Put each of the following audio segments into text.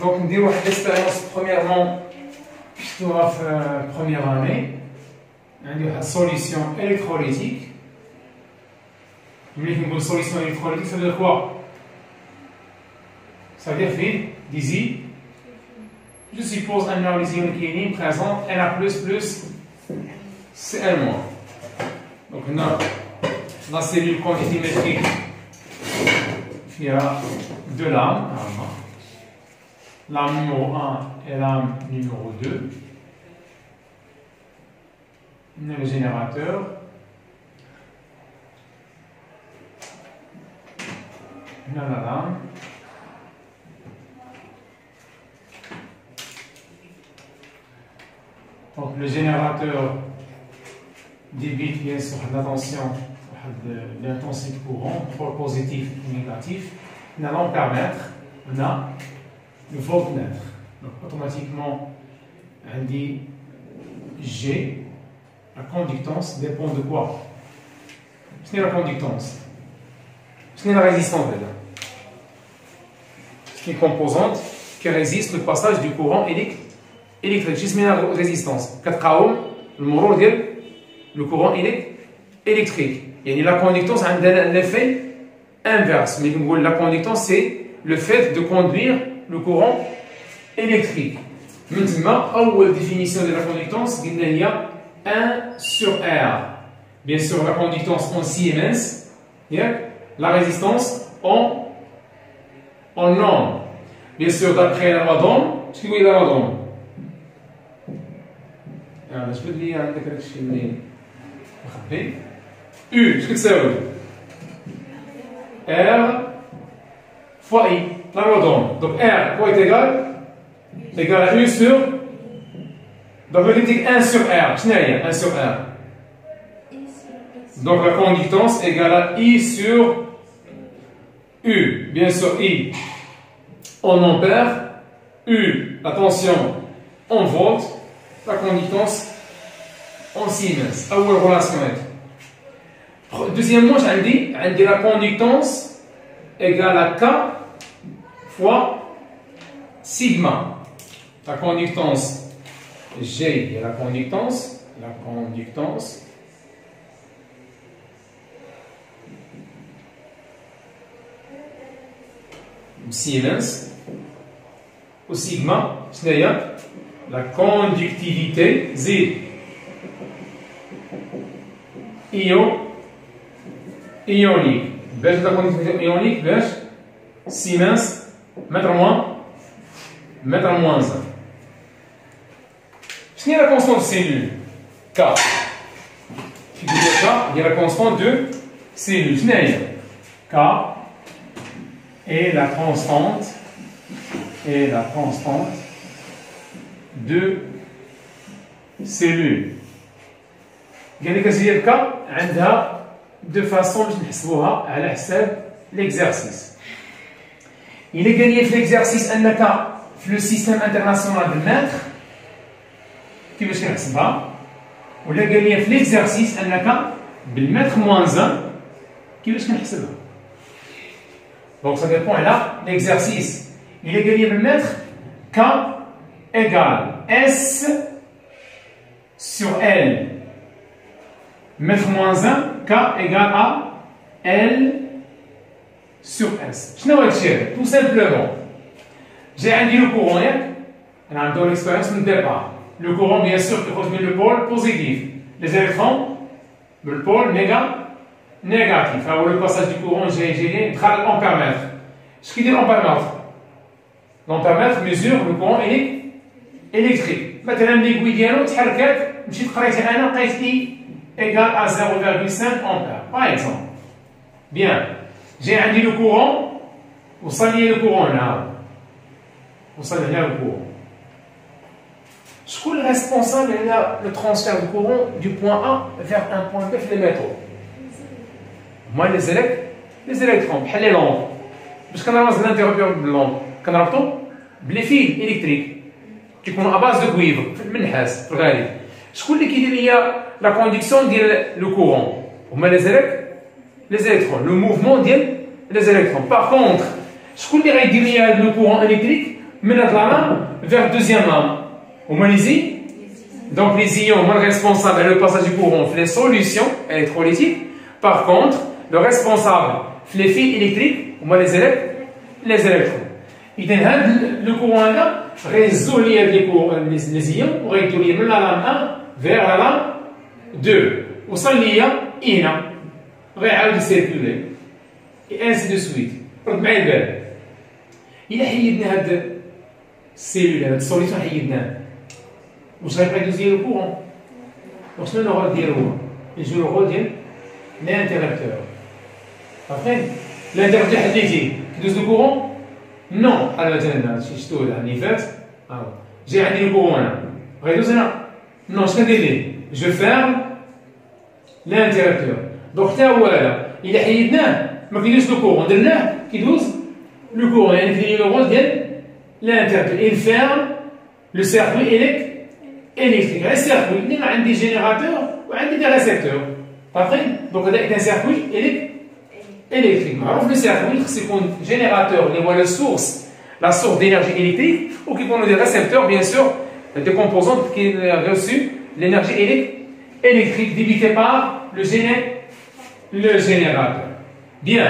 Donc, nous avons l'expérience premièrement, qui doit faire première année. On a une solution électrolytique. Une solution électrolytique, ça veut dire quoi? Ça veut dire vide, d'ici. Je suppose que les ions qui sont présents, Na++, c'est N-. Donc, on a la cellule quantimétrique qui a deux lames. Lame numéro 1 et lame numéro 2. On a le générateur. On a la lame. Donc le générateur débite bien sûr la tension, l'intensité de courant, pôle positif et négatif. Nous allons permettre, on a le voltmètre. Donc automatiquement, on dit G, la conductance dépend de quoi? Ce n'est la conductance, ce n'est la résistance. C'est une composante qui résiste le passage du courant électrique. Juste la résistance. Le courant électrique. Et la conductance a un effet inverse. Mais la conductance, c'est le fait de conduire le courant électrique. Maintenant, la définition de la conductance, il y a 1 sur R. Bien sûr, la conductance en Siemens, la résistance en Ohm. Bien sûr, d'après la loi d'Ohm, ce qu'il y a la loi d'Ohm. Je peux dire que c'est U, ce que c'est R fois I, la loi d'Ohm. Donc R, quoi est égal à U sur. Donc je dis 1 sur R, ce n'est rien, 1 sur R. Donc la conductance égale à I sur U. Bien sûr, I en ampères, U, la tension en volts, la conductance en Siemens. À où relation est. Deuxièmement, j'ai dit la conductance égale à K fois sigma. La conductance G est la conductance Siemens au sigma, c'est la conductivité Z ionique. Baisse la conductivité ionique, baisse Siemens mètre moins 1. Ce n'est la constante de cellule K. Il y a la constante de cellule. Ce n'est K et la constante de cellules. قال لك هذه الكا عندها دو فاسون باش نحسبوها على حساب ليكزارسيس. إلا قال لي في ليكزارسيس أنك في لو سيستيم انترناسيونال بالمتر كيفاش كنحسبها؟ ولا قال لي في ليكزارسيس أنك بالمتر موان 1 كيفاش كنحسبها؟ Donc ça dépend là l'exercice. Il est gagné le mètre K égale S sur L. Mètre moins 1, K égale à L sur S. Je n'ai pas tout simplement. J'ai indiqué le courant, on a dans l'expérience de départ. Le courant, bien sûr, qui rejoint le pôle positif. Les électrons, le pôle négatif. Alors le passage du courant, j'ai ampère-mètre. Ce qui dit ampère-mètre. L'ampère-mètre mesure le courant électrique. Maintenant, l'aiguille ديالو تحركت مشيت قريتها انا لقيت I égale à 0,5 ampères. Par exemple. Bien. J'ai indiqué le courant. وصل لي le courant là. وصل لي le courant. شكون responsable de le transfert du courant du point A vers un point B في les métaux? Moi, les électrons, بحال لي لومب. باش كنربط الانتربيور باللومب كنربطو بلي فيل الكتريك كيكونوا اباز دو كويفر من النحاس في الغالب. شكون اللي كيدير ليا لا كونديكسيون ديال لو كورون؟ هما لي زيليكترون، لو موفمون ديال لي زيليكترون. باغ كونطخ شكون اللي غيدير ليا لو كورون الكتريك؟ من هاد لا لام vers deuxième lame. هما لي donc les ions sont responsables du passage du courant في les solutions électrolytiques. Par contre, le responsable في les fils électriques هما les électrons. إذا هاد le courant هذا غيزو لي هاد les ions وغيدو لي من la lame 1 vers la lame 2 وصل ليا هنا غيعاود يسيركولي et ainsi de suite. رد معايا البال. إلا حيدنا هاد السيلول هاد السوليسيون حيدناه واش غيبقى يدوز ديال الكورون؟ دونك شنو لو رول ديالو هو؟ يجي لو رول ديال لانتيرابتور. عرفتي؟ لانتيرابتور حديتيه كيدوز الكورون؟ نو. بحال مثلا شي شتو اللي فات جاي عندي الكورون هنا غيدوز هنا؟ نو. شنو ندير ليه؟ جو فيرم لانتيرابتور. دونك حتى هو هذا إلا حيدناه ما كيدوزش الكورون، درناه كيدوز le courant, il y a le rôle de l'interrupteur. Il ferme le circuit électrique. Le circuit, il y a des générateurs ou des récepteurs. Donc, il y a un circuit électrique. Alors, le circuit, c'est un générateur, la source d'énergie électrique, ou qui prend des récepteurs, bien sûr, des composantes qui ont reçu l'énergie électrique débitée par le générateur. Bien.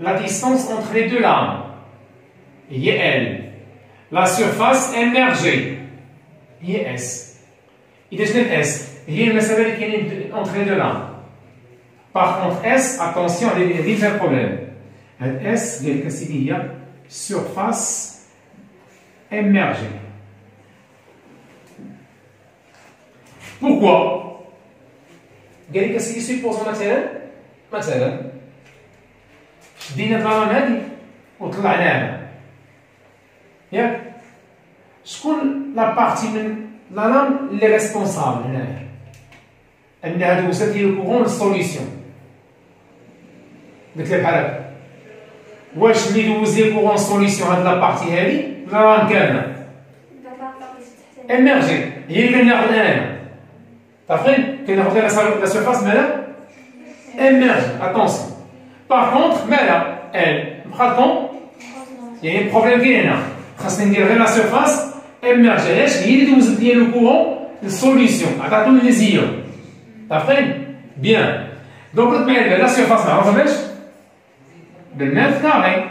La distance entre les deux lames هي L. La surface émergée هي S. إذا شنو S؟ هي المسافة اللي كاينين entre les deux lames. Par contre S, attention, il y a différents problèmes. هاد S قال لك أسيدي هي surface émergée. Pourquoi؟ قال لك أسيدي supposons مثلا شدينا الظلام هادي وطلعناها ياك شكون لا بارتي من لا لام اللي ريسبونسابل هنايا انها دوزت ديال الكورون للسوليسيون؟ قلت لك بحال هكا واش اللي دوز ديال الكورون للسوليسيون هاد لا بارتي هادي لا لام كامله اميرجي هي اللي كناخذ انايا عارفين كناخذ لا سيرفاس مالها اميرجي. اتونسيون Par contre, مالا elle il y a un problème كاين هنا خاصني ندير غير لا سيرفاس اميرجي. علاش؟ هي اللي دوزت ديال الكورون للسوليسيون عطاتهم لي زيون. عارفين؟ بيان. دونك رد معايا لا سيرفاس معروفه باش بالمتر كاري.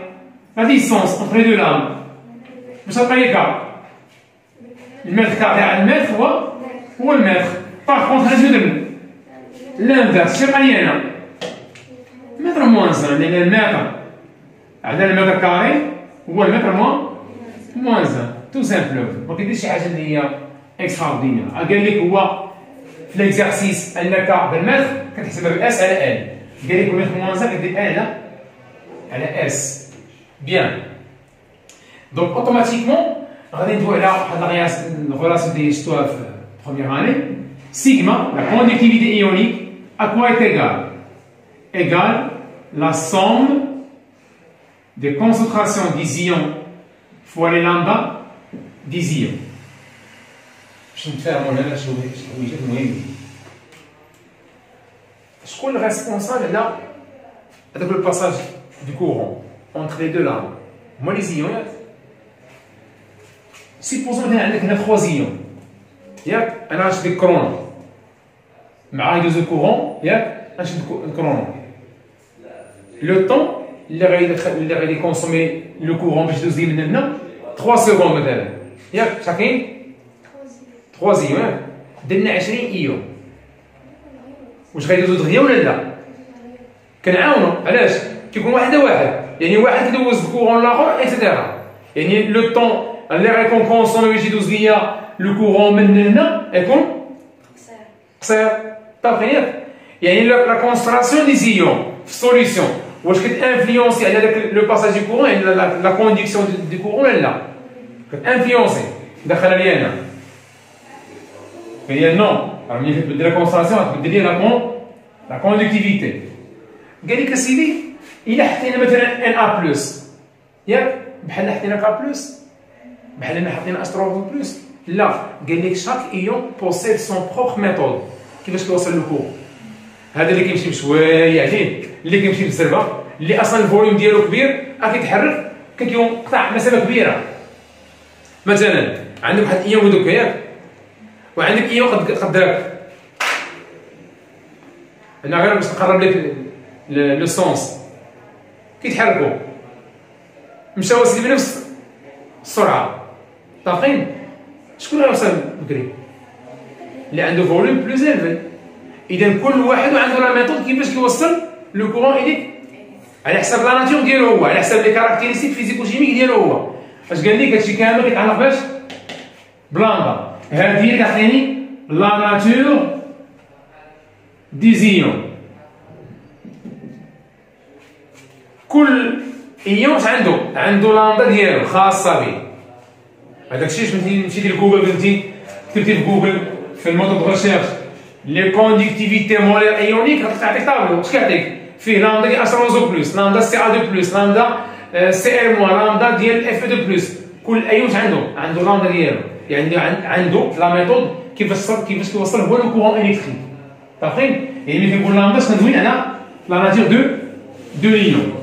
لا ديستونس انتر لي دو لام باش عطيك المتر كاري على المتر هو المتر. باغ كونتر غادي ندير لانفيرس. شنو غادي هنا؟ متر موانز لأن المتر على المتر كاري هو المتر موانز تو سامبلومون. ما كيديرش شي حاجة اللي هي اكستراوردينير. قال لك هو في ليكزارسيس أنك بالمتر كتحسبها بالإس على إل. قال لك المتر موانز كدير إل على إس. بيان. دونك أوتوماتيكمون غادي ندوي على واحد الغولاسيون اللي شفتوها في بروميير أني. سيغما لا كوندكتيفيتي إيونيك à quoi est égale la somme des concentrations des ions fois les lambda des ions. باش نتفاهموا هنا شنو حوايجات مهمين. شكون الريسبونسابل على هذاك لو باساج دو كورون entre les deux lames؟ هما لي زيون. سيبوزون هنا عندك هنا 3 زيون ياك. انا غنشد الكرون مع يدوز الكورون ياك. غنشد الكرون لو طون اللي غادي كونسومي لو كورون باش يدوز من هنا 3 سكوند مثلا ياك. شاكين 3 زيون درنا 20 ايون. واش غيدوزو دغيا ولا لا؟ كنعاونو. علاش؟ كيكون واحد يعني واحد كيدوز الكورون الاخر اكسيتيرا. يعني لو طون اللي غيكون كونسومي باش يدوز ليا لو كورون من هنا يكون قصير. طابقين يعني لا كونسنتراسيون دي زيون في السوليسيون واش كتانفلونسي على داك لو باساج دو كورون يعني لا كونديكسيون دو كورون ولا لا؟ كتانفلونسي داخله لي انا. هي نو ملي تبدل لا كونسنتراسيون تبدل لي لا كوندكتيفيتي. قال لك اسيدي الا حطينا مثلا ان ا بلس ياك بحال حطينا كا بلس بحال حطينا استروفون بلس. لا قال لك شاك ايون بوسيد سون بروبر ميثود كيفاش كيوصل للكور. هذا اللي كيمشي بشويه عليه اللي كيمشي بسربه اللي اصلا الفوليوم ديالو كبير كيتحرك كيقطع مسافه كبيره. مثلا عندك واحد الايون هذوك ياك، وعندك ايون قد داك. انا غير باش نقرب لك لو سونس، كيتحركوا مشاو سيدي بنفس السرعه. طافين شكون اللي وصل بكري؟ اللي عنده فوليوم بلوز الفي. اذا كل واحد عنده لا ميثود كيفاش كيوصل لو كورون اليك على حسب لا ناتور ديالو هو، على حسب لي كاركتيرستيك فيزيكو-شيميك ديالو هو. اش قال لك؟ هادشي كامل كيتعلق باش بلامدا. هادي هي كتعطيني لا ناتور دي زيون. كل ايون عنده لامدا ديالو خاصه به. هذاك الشيء مشيتي لجوجل قلتي كتبتي في جوجل في الموتور دو ريشيرش لي كونديكتيفيتي مولير ايونيك، غتعطيك طابلو. اش كيعطيك؟ فيه لامدا ديال اش روزو بلس، لامدا سي ا دو بلس، لامدا سي ار موان، لامدا ديال اف دو بلس. كل ايون عنده لامدا ديالو، يعني عنده لا ميثود كيفاش كيوصل هو لو كورون الكتريك. طافين؟ يعني ملي كنقول لامدا كندوي على لا ناتور دو ليون.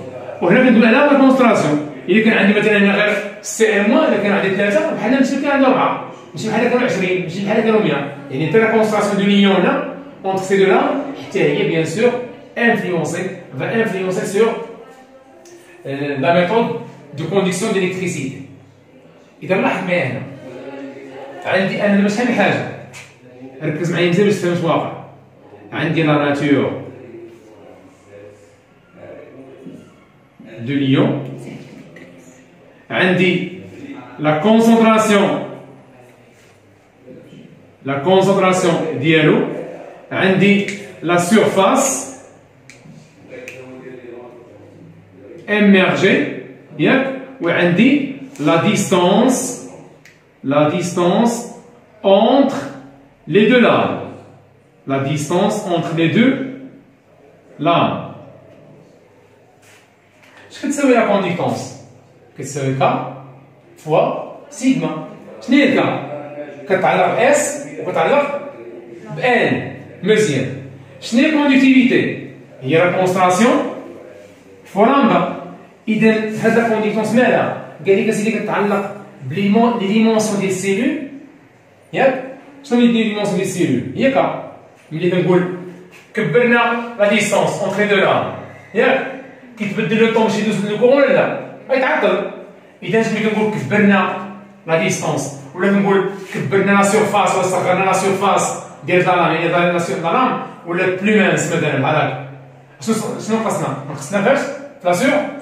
وهنا كندوي على لا كونستراسيون. الا كان عندي مثلا غير سي ام 1، الا كان عندي 3 بحال ماشي كان عندي 4، ماشي بحال كانوا 20، ماشي بحال كانوا 100. يعني حتى لا كونستراسيون دو ليون هنا اونتر سي دو لا حتى هي بيان سور va influencer sur la méthode de conduction d'électricité. إذا لاحظ معايا هنا عندي أنا باش فهم حاجة، ركز معايا مزيان باش تفهم واش واقع. عندي لا ناتور دو ليون، عندي لا كونسونطراسيون ديالو، عندي لا سيرفاس émergé, وعندي la distance entre les deux lames. La distance entre les deux lames. شنو كتساوي لا كونديكتونس؟ كتساوي ك فوا سيغما. شنو هي ك؟ كتعلق اس وكتعلق بان. مزيان. شنو هي الكونديكتيفيتي؟ هي لا كونستراسيون فوا لامدا. إذا هاد لا كونديكتونس مالها؟ قال لك اسيدي كتعلق بلي ديمونسيون ديال السيلول. ياك؟ شنو هي لي ديمونسيون ديال السيلول؟ هي ك. ملي كنقول كبرنا لا ديستونس اونتر دو لام، ياك؟ كيتبدل لو طون باش يدوز لو كورون ولا لا؟ غيتعطل. إذا ملي كنقول كبرنا لا ديستونس ولا كنقول كبرنا لا سيرفاس ولا صغرنا لا سيرفاس ديال لا لام، يعني لا لام ولا بلو مانس مثلا بحال هكا، شنو نقصنا؟ نقصنا فاش؟ فلاسيور.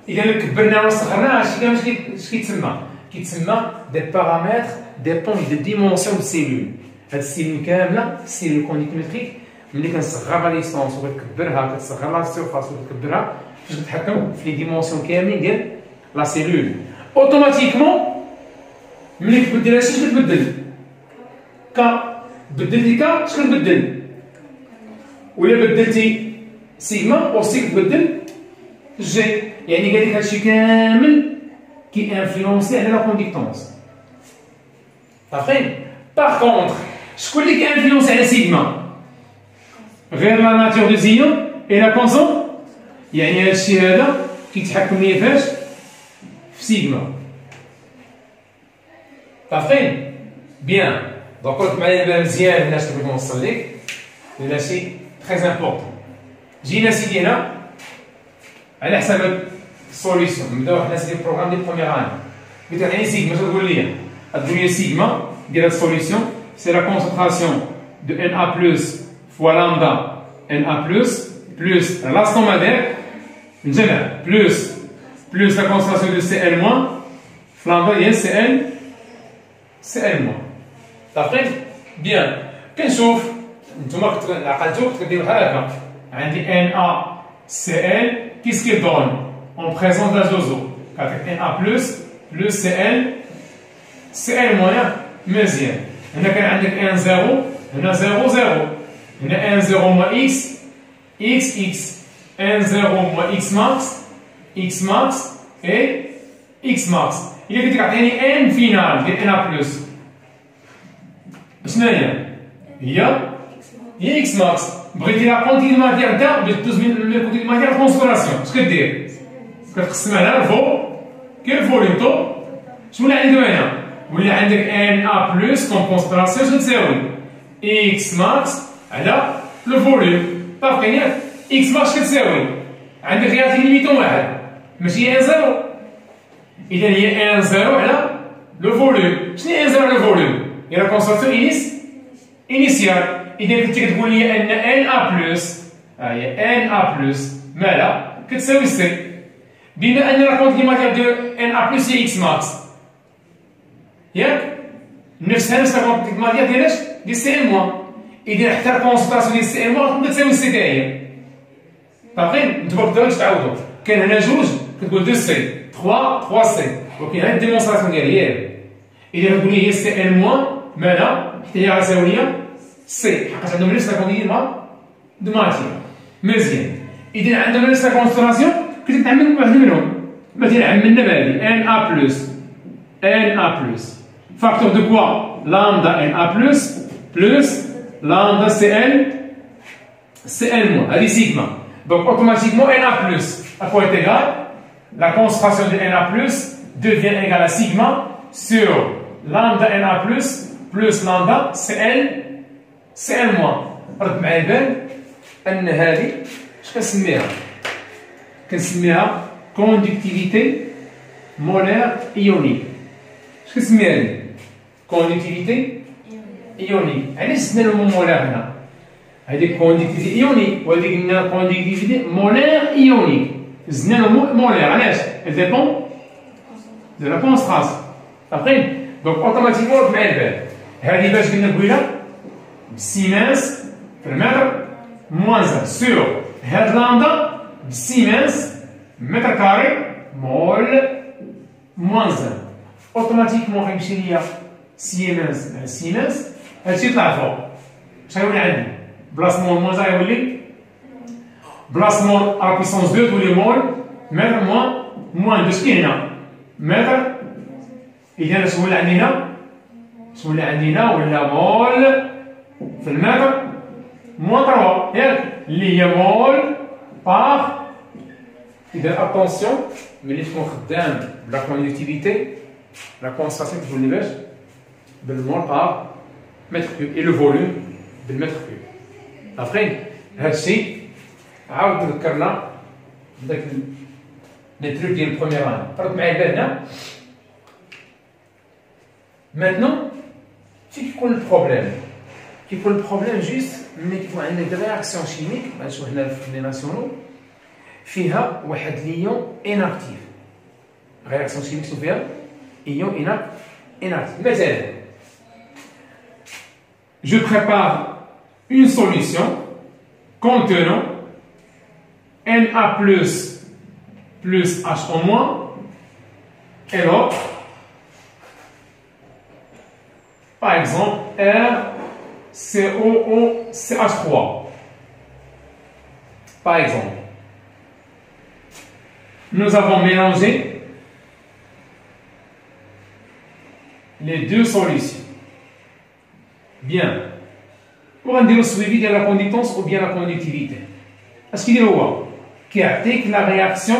إذا كبرنا ولا صغرنا هادشي كامل اش كيتسمى؟ كيتسمى دي بارامتر ديبون دو ديمونسيون دو سيلول. هاد السيلول كامله السيلول كونديكتيمتريك ملي كنصغر لا ديستونس وكتكبرها، كتصغر لا سيرفاس وكتكبرها، فاش كتحكم في لي ديمونسيون كاملين ديال لا سيلول. اوتوماتيكمون ملي كتبدل هادشي اش كتبدل؟ ك. بدلتي ك اش كتبدل؟ ولا بدلتي سيغما اوسي كتبدل جي. يعني قال لك هادشي كامل كي انفلونسي على لا كونديكتونس. عارفين؟ باغ كونطخ شكون اللي كي انفلونسي على سيغما؟ غير لا ناتور دو زيون اي لا كونسون. يعني هادشي هذا كيتحكم ليا فاش؟ في سيغما. عارفين؟ بيان. دونك رد معايا دابا مزيان هنا اش بغيت نوصل لك، لأن هادشي تري امبورطون. جينا سيدي هنا على حساب السوليسيون، نبداو حنا سيدي البروغرام ديال بروميير اني. قلت لك يعني سيغما شنو تقول لي؟ تقول لي سيغما ديال هاد السوليسيون سي لا كونسونطراسيون دو ان ا بلس فوا لامدا ان ا بلس بلس لاستومادير نجمع بلس لا كونسونطراسيون دو سي ال موان في لامدا ديال سي ال موان. عارفين؟ بيان. كنشوف نتوما عقلتو كديروا بحال هكا، عندي ان ا سي ال qu'est-ce qu'il donne en présence d'azozo avec Na plus Cl moyen مزيان. هنا كان عندك ان 0 هنا 0 0 هنا ان 0 موان x ان 0 موان x max et x max. إلا قلت لك عطيني ان فينال ديال Na بلس شنو هي اكس ماكس. بغيتي لا كونتيتي ماتير دا باش دوز من الكونتيتي ماتير كونسونطراسيون، اش كدير؟ كتقسم على الفو كاين الفوليوم طو شنو اللي عندنا هنا؟ ولا عندك ان ا بلس كون كونسنتراسيون شنو تساوي؟ اكس ماكس على لو فوليوم متفقين ياك؟ اكس ماكس كتساوي عندك غير ليميتون واحد ماشي هي ان زيرو اذا هي ان زيرو على لو فوليوم شنو هي ان زيرو على لو فوليوم؟ هي لا كونسنتراسيون انيسيال اذا كنتي كتقول لي ان ان ا بلس هي ان ا بلس مالا كتساوي سي بما ان لا كونتيتي ماتير دو ان ا بلس هي اكس ماكس ياك نفس لا كونتيتي ماتير ديال ديال سي ان موان اذا حتى الكونسنتراسيون ديال سي ان موان تقدر تساوي سي تا هي باقيين نتوما كنتو تعاودوا كاين هنا جوج كتقول 2 سي 3 سي ولكن هاد الديمونستراسيون ديالي هي اذا كتقول لي هي سي ان موان مالا حتى هي غتساوي ليا سي حقاش عندهم نفس لا كونتيتي دو ماتير مزيان اذا عندنا نفس لا كونسنتراسيون كنت نتعامل مع واحد منهم مثلا عملنا بهادي ان ا بلس ان ا بلس فاكتور دو كوا لامدا ان ا بلس بلس lambda c'est L moins, elle est sigma. Donc automatiquement Na plus à quoi est égal? La concentration de Na plus devient égale à sigma sur lambda Na plus lambda c'est L moins. رد معايا البال أن هذه اش كنسميها؟ كنسميها كوندكتيفيتي مولير إيونيك. اش كنسميها هذه؟ كوندكتيفيتي إيونيك. علاش زدنا لو مولير هنا؟ هذيك كوندكتيفيتي إيونيك وهذيك قلنا كوندكتيفيتي مولير إيونيك. زدنا له مولير علاش؟ elle dépend de la concentration. فاهمين؟ دونك أوتوماتيكمون رد معايا البال. هذه باش قلنا قبيله بسيمانس في المتر موان 1 سور هاد لامدا بسيمانس متر كاري مول موان 1 اوتوماتيكمون غيمشي ليا سيمانس على سيمانس هادشي يطلع فوق اش غيولي عندي بلاص مول موان 1 غيولي بلاص مول ا بويسونس 2 تولي مول متر موان 2 شكي هنا متر اذا اش ولا عندي هنا اش ولا عندي هنا ولا مول في المتر موان 3 ياك اللي هي مول باغ إذا اتونسيون ملي تكون خدام بلا كوندكتيفيتي لا كونسنتراسيون كتولي باش بالمول باغ متر كيوب اي لو فوليوم بالمتر كيوب عارفين هادشي عاود ذكرنا داك لي تروك ديال البروميير ان رد معايا البال هنا مانتنون فين كيكون البروبليم كيكون البروبليم جوست ملي كيكون عندنا دي رياكسيون شيميك غنشوفو هنا في لي ناسيونو فيها واحد ليون اناكتيف رياكسيون شيميك شنو فيها ايون inactif مثلا je prépare une solution contenant Na plus H en moins et l'autre par exemple RCOOCH3 par exemple nous avons mélangé les deux solutions. Bien. Pour dire le suivi de la conductance ou bien la conductivité. Est-ce qu'il y a qui indique la réaction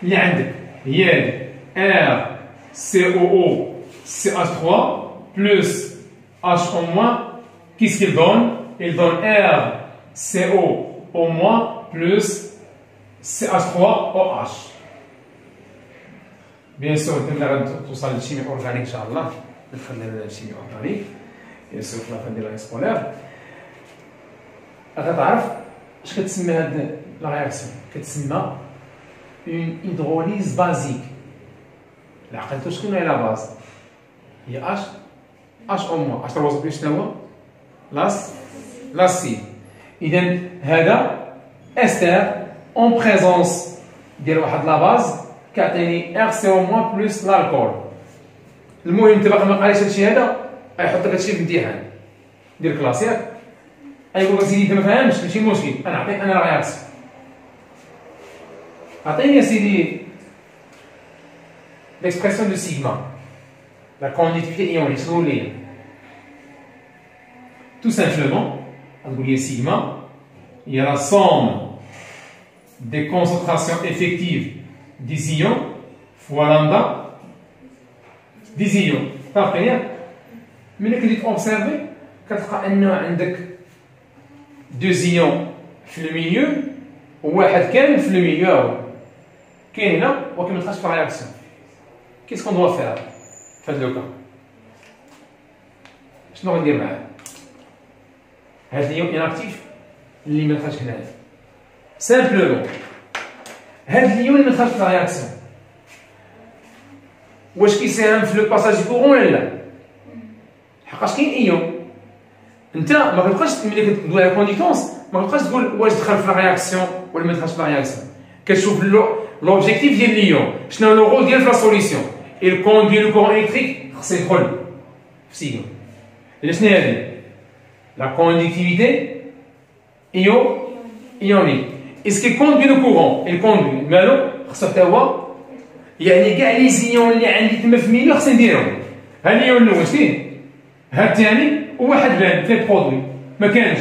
اللي عندك هي RCOOCH3 plus H en moins, qu'est-ce qu'il donne? Il donne RCO au moins plus CH3OH. Bien sûr, كنا غنوصل للشيمياء اورغانيك ان شاء الله ندخل للشيمياء اورغانيك بيان سور في لافان ديال لاسكولير غتعرف اش كتسمى هاد لا رياكسيون كتسمى اون هيدروليز بازيك لا عقلتو شكون هي لا باز هي اش او موان اش تروصف بيه شنو هو لاسيد اذا هذا استر اون بريزونس ديال واحد لا باز كيعطيني RCO- بلس الكول المهم انت باقي ما قريتش هادشي هذا غيحط لك هادشي في الامتحان ديال الكلاس ياك غيقول لك سيدي انت ما فاهمش ماشي مشكل انا عطيك انا رياكسيون عطيني يا سيدي l'expression de sigma la conductivité ionique شنو هي tout simplement غنقول لي sigma هي la somme des concentrations effectives des ions fois lambda des ions. فاهمين؟ ملي كتجي تأوبسيرفي كتلقى أنه عندك دو زيون في الميليو وواحد كامل في الميليو هو كاين هنا ولكن مدخلش في الرياكسيون. كيسكو دوا فيها في هاد لوكا؟ شنو غندير معاه؟ هاد اليون اناكتيف اللي مدخلش هنايا سامبلومون هاد اليون اللي مدخلش في الرياكسيون واش كيساهم في لو باساج كورون ولا لا؟ حقاش كاين ايون انت ما كتبقاش ملي كتدوي على كونديتونس ما كتبقاش تقول واش دخل في الرياكسيون ولا ما دخلش في الرياكسيون. كتشوف لوبجيكتيف ديال ليون شنو هو لو رول ديال في لا سوليسيون. il conduit le courant électrique خصو يدخل في سيغما. شنو هي هادي؟ لا كونديكتيفيتي ايونيك. est-ce qu'il conduit le courant؟ il conduit مالو خصو حتى هو يعني كاع لي زيون اللي عندي تما في ميلو خصني نديرهم. ها اليون الاول فين؟ ها الثاني وواحد بان فيه برودوي ما كانش.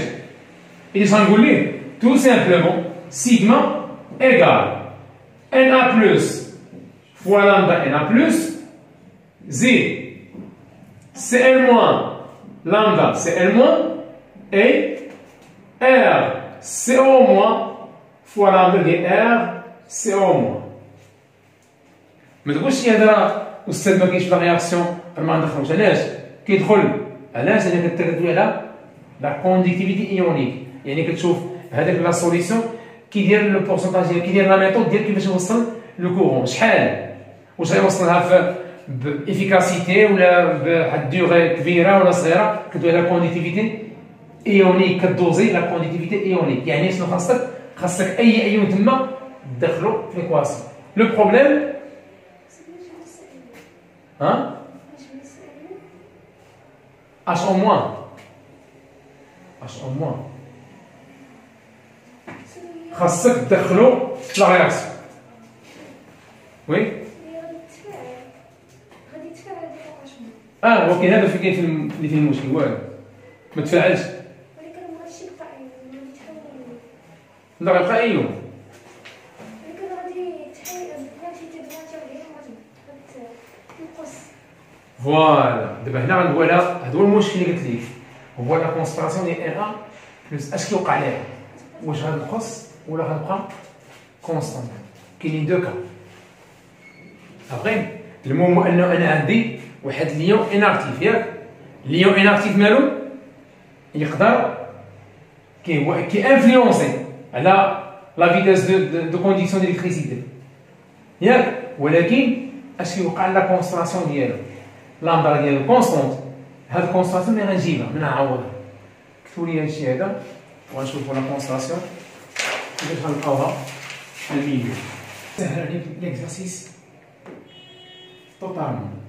اش غنقول ليه؟ تو سامبلومون سيغما ايكال ان ا بلس فوا لامدا ان ا بلس زي سي ال موان لامدا سي ال موان اي ار سي او موان فوا لامدا ديال ار سي او موان. ما تقولش هذا راه استاذ ما كاينش لا رياكسيون ما ندخلوش. علاش كيدخل؟ علاش؟ انا كتدوي على لا كونديكتيفيتي ايونيك. يعني كتشوف هذاك لا سوليسيون كيدير لو بورسونتاج ديال كيدير لا ميثود ديال كيفاش يوصل لو كورون شحال واش غيوصلها بافيكاسيتي ولا بواحد ديوغي كبيره ولا صغيره. كدوي على كونديكتيفيتي ايونيك كدوزي لا كونديكتيفيتي ايونيك. يعني شنو خاصك اي ايون تما تدخلو في ليكواسيون. لو بروبليم ها H en moins. H en moins. خاصك تدخلو في لا رياكسيون. وي؟ غادي يتفاعل فوقاش ولكن هذا كاين اللي فيه المشكل والو ما تفاعلش. ولكن ماشي يبقى غادي يتحول لا غيبقى ايون. ولكن غادي يتحول كوانتيتي د ماتيريال غتنقص. فوالا دابا هنا غندوي على هذا هو المشكل اللي قلت لك هو لا كونسنتراسيون ديال ان ا بلس اش كيوقع ليها واش غتنقص ولا غتبقى كونستانت. كاينين دو كا. ابغي المهم هو انه انا عندي واحد ليون اناكتيف ياك. ليون اناكتيف مالو يقدر كي انفلونسي على لا فيتاس دو كونديكسيون ديليكتريسيتي ياك. ولكن اش كيوقع لا كونسنتراسيون ديالو لامدا ديالو كونستونت. هاد الكونستراسيون اللي غنجيبها من نعوضها. كتبوا لي هادشي هذا وغنشوفوا لا كونستراسيون كيفاش غنلقاوها في الميليو. سهل عليك ليكزارسيس توتالمون.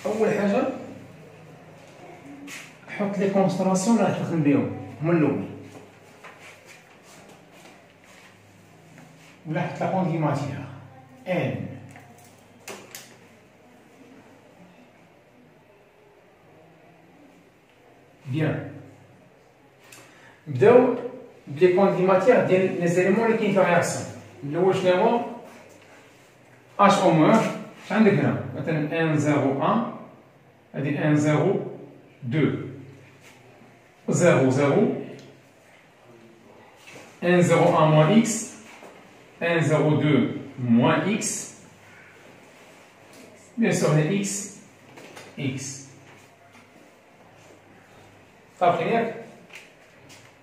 اول حاجه حط لي كونستراسيون اللي غتخدم بهم هما الاول ولا حط لا كوندي ماتيير ان بيان. نبداو بلي كوندي ماتيير ديال لي زيليمون اللي كاين في الرياكسيون. الاول شنو هو؟ اش او موان عندك هنا مثلا 1 0 1 هادي 1 0 2 0 0 1 0 1 moins x 1 0 2 moins x bien sûr les x صافي ياك.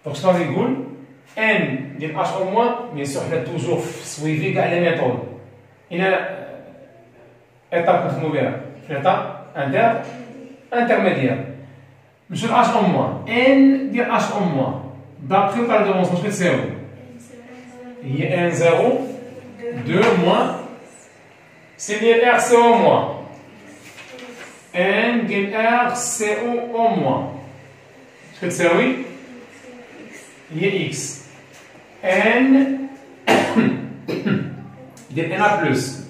دونك شنو غادي نقول؟ ان ديال اش او موان بيان سور حنا توجور في سويفي كاع لي ميثود. هنا ايطاب كنخدمو بها في ايطاب انترميديير. نمشيو ل اش او موان ان ديال اش او موان دابخي طال دو واش كتساوي؟ هي 1 0 2 موان سي ديال ار سي او موان ان ديال ار سي او موان كتساوي هي اكس ان ديال ان ا بلس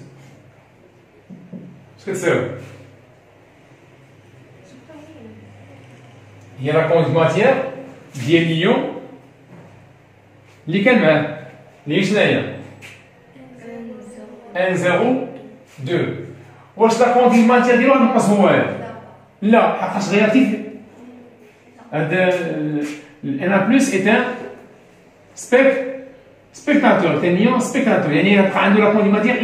اش كتساوي؟ هي لا كونت ماتيير ديال ليون اللي كان معاه اللي هي شناهي؟ 1 0 2 واش لا كوندي ماتير ديالو غنقص هو لا حقاش رياكتيف هذا ان بلس est un spectateur تانيون spectateur يعني يبقى عنده لا كوندي ماتير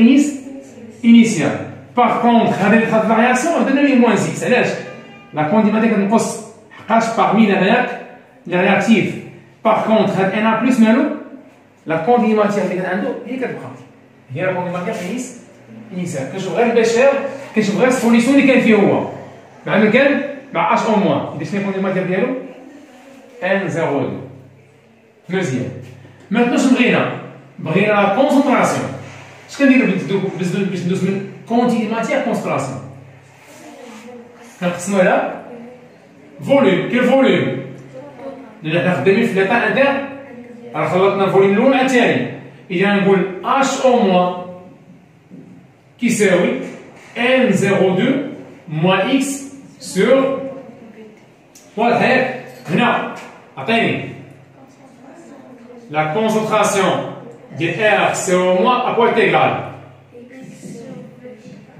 initial par contre هذا اللي خد لا رياكسيون درنا ليه موان اكس علاش لا كوندي ماتير كتنقص حقاش parmi les réactifs par contre هاد ان بلس مالو لا كوندي ماتير اللي كان عنده هي كتبقى هي لا كوندي ماتير initial كنشوف غير البشر كنشوف غير السوليسيون اللي كان فيه هو مع من كان مع اش او موان يدير شنو يكون الماتير ديالو 1 0 2 مزيان مانتو شنو بغينا لا كونسونطراسيون اش كنديرو باش ندوز من كونتي ماتير كونسونطراسيون كنقسموها على فوليوم كاين فوليوم لان حنا خدامين في ليطا انتر راه خلطنا الفوليوم الاول مع الثاني اذا نقول اش او موان كيساوي n 02 moins x sur واضح ياك هنا عطيني لا كونسونطراسيون ديال R سي او موان ا كوا انتيغرال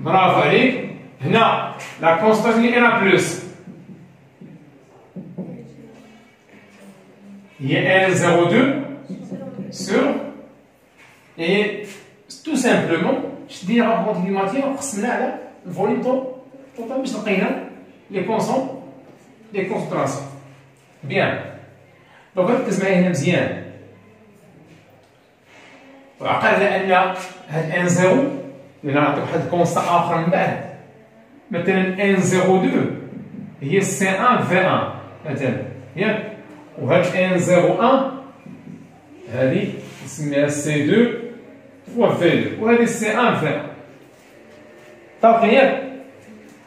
برافو عليك هنا لا كونسونطراسيون ديال ان بلس هي n 02 sur et tout simplement شدينا لا كونتي ماتير قسمناها على الفوليوم توتال باش لقينا لي كونسونطراسيون بيان دونك ركز معايا هنا مزيان وعقل على ان هاد ان زيرو اللي نعطيك واحد الكونستا اخر من بعد مثلا ان زيرو دو هي سي ان في ان مثلا ياك وهاد ان زيرو ان هادي نسميها سي دو فوا في 2 وهذه سي 1 في 1 طابقين ياك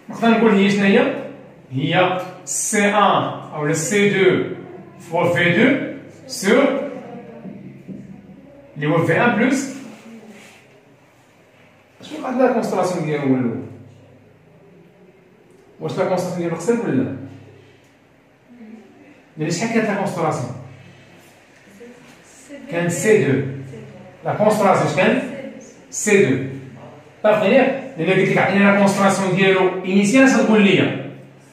نقدر نقول هي شنو هي سي 1 او سي 2 فوا في 2 سور اللي هو في 1 بلس شنو قاد لا كونستراسيون ديالو هو الاول واش لا كونستراسيون ديالو قصير ولا لا يعني شحال كانت لا كونستراسيون كانت سي 2 لا كونستراسيون كانت سي 2 طابقين ياك لان قلت لك عطيني لا كونستراسيون ديالو انيسيال اش غتقول لي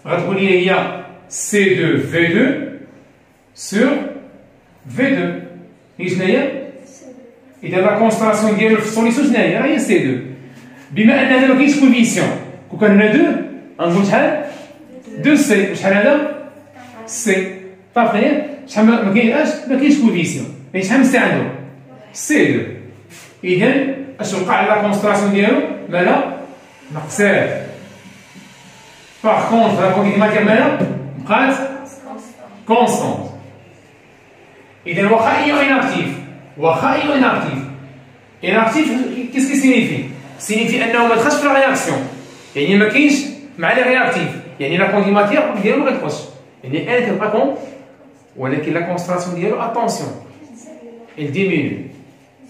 غتقول لي هي سي 2 في 2 سور في 2 هي شنو هي اذا لا كونستراسيون ديالو في السوليسيون شنو هي راه هي سي 2 بما ان هنا ما كاينش كوفيسيون كون كان هنا 2 غنقول شحال 2 سي شحال هذا سي طابقين ياك شحال ما كاينش كوفيسيون يعني شحال من سي عنده سي 2 اذا اش وقع على لا كونستراسيون ديالو مالا نقصات باغ كونتر لا كونتيتي ماتير مالا بقات كونستونت اذا واخا ايو اناكتيف كيسكي سينيفي انه ما دخلش في لا رياكسيون يعني ما كاينش مع لي رياكتيف يعني لا كونتيتي ماتير ديالو ما كتدخلش يعني ان كتبقى كون ولكن لا كونستراسيون ديالو اتونسيون il diminue.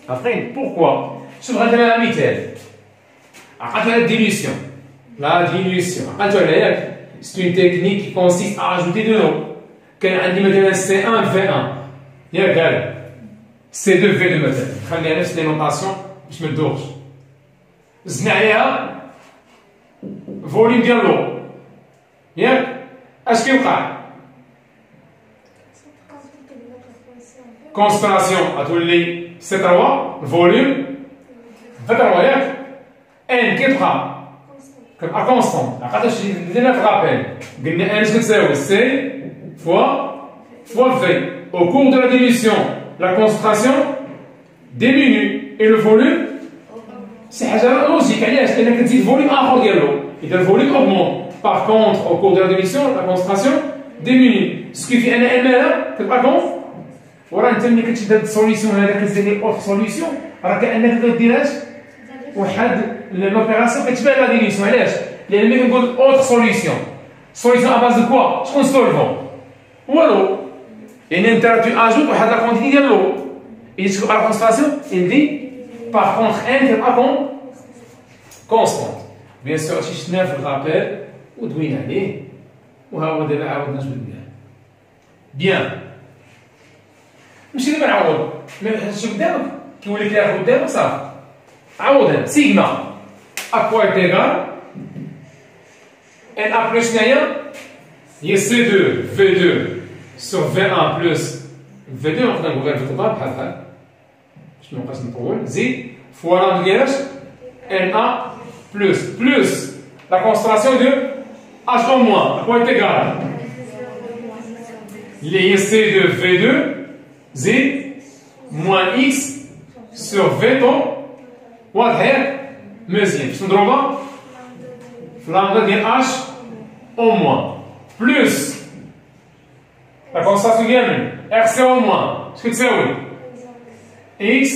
Après, pourquoi? Je vais donner un مثال. عقلتوا على الديليوسيون. La dilution. عقلتوا عليها c'est une technique qui consiste à ajouter de l'eau. كان عندي مثلا C1 V1 ياك هذا C2 V2 مثلا خليها نفس لي نوطاسيون باش ما تدوخش. زدنا عليها فوليوم ديال لو ياك اش كيوقع؟ كونسبيراسيون غتولي سي 3 الفوليوم في 3 ياك ان كيبقى كونستون عقلتاش درنا في رابيل قلنا ان اش كتساوي سي فوا في au cours de la dilution la concentration diminue et le volume c'est حاجه لوجيك علاش لان كتزيد فوليوم اخر ديالو اذا الفوليوم augmente par contre au cours de la dilution la concentration diminue ce qui fait ان الماء كتبقى كون وراه انت ملي كتشد هاد السوليسيون هذا كتزيد ليه اوت سوليسيون راه كانك كديرهاش واحد لوبيراسيون كتشبه لا ديليسيون علاش؟ لان ملي كنقول اوت سوليسيون اباز دو كوا شكون سولفون؟ والو يعني انت تو اجوت واحد لا كونتيتي ديال لو اي تشوف لا كونسونطراسيون il dit par contre n تبقى كونستونت بيان سور هادشي شفناه في الرابيل ودوينا عليه وها هو دابا عاودنا نجبد بها بيان نمشي دابا نعوض شوف قدامك كيولي كياخد قدامك صافي عوض سيجما à quoi est égal NA plus شناهي هي C2 V2 sur V1 plus V2 نقدر نقول غير في التوتال بحال بحال باش منبقاش نطول زيد فوا لا ديال NA plus la concentration de H au moins à quoi est égal اللي هي C2 V2 زيد moins X sur V طون واضح ياك مزيان باش نضربها في لامدا ديال H au moins plus la concentration ديال RC au moins شكون تساوي X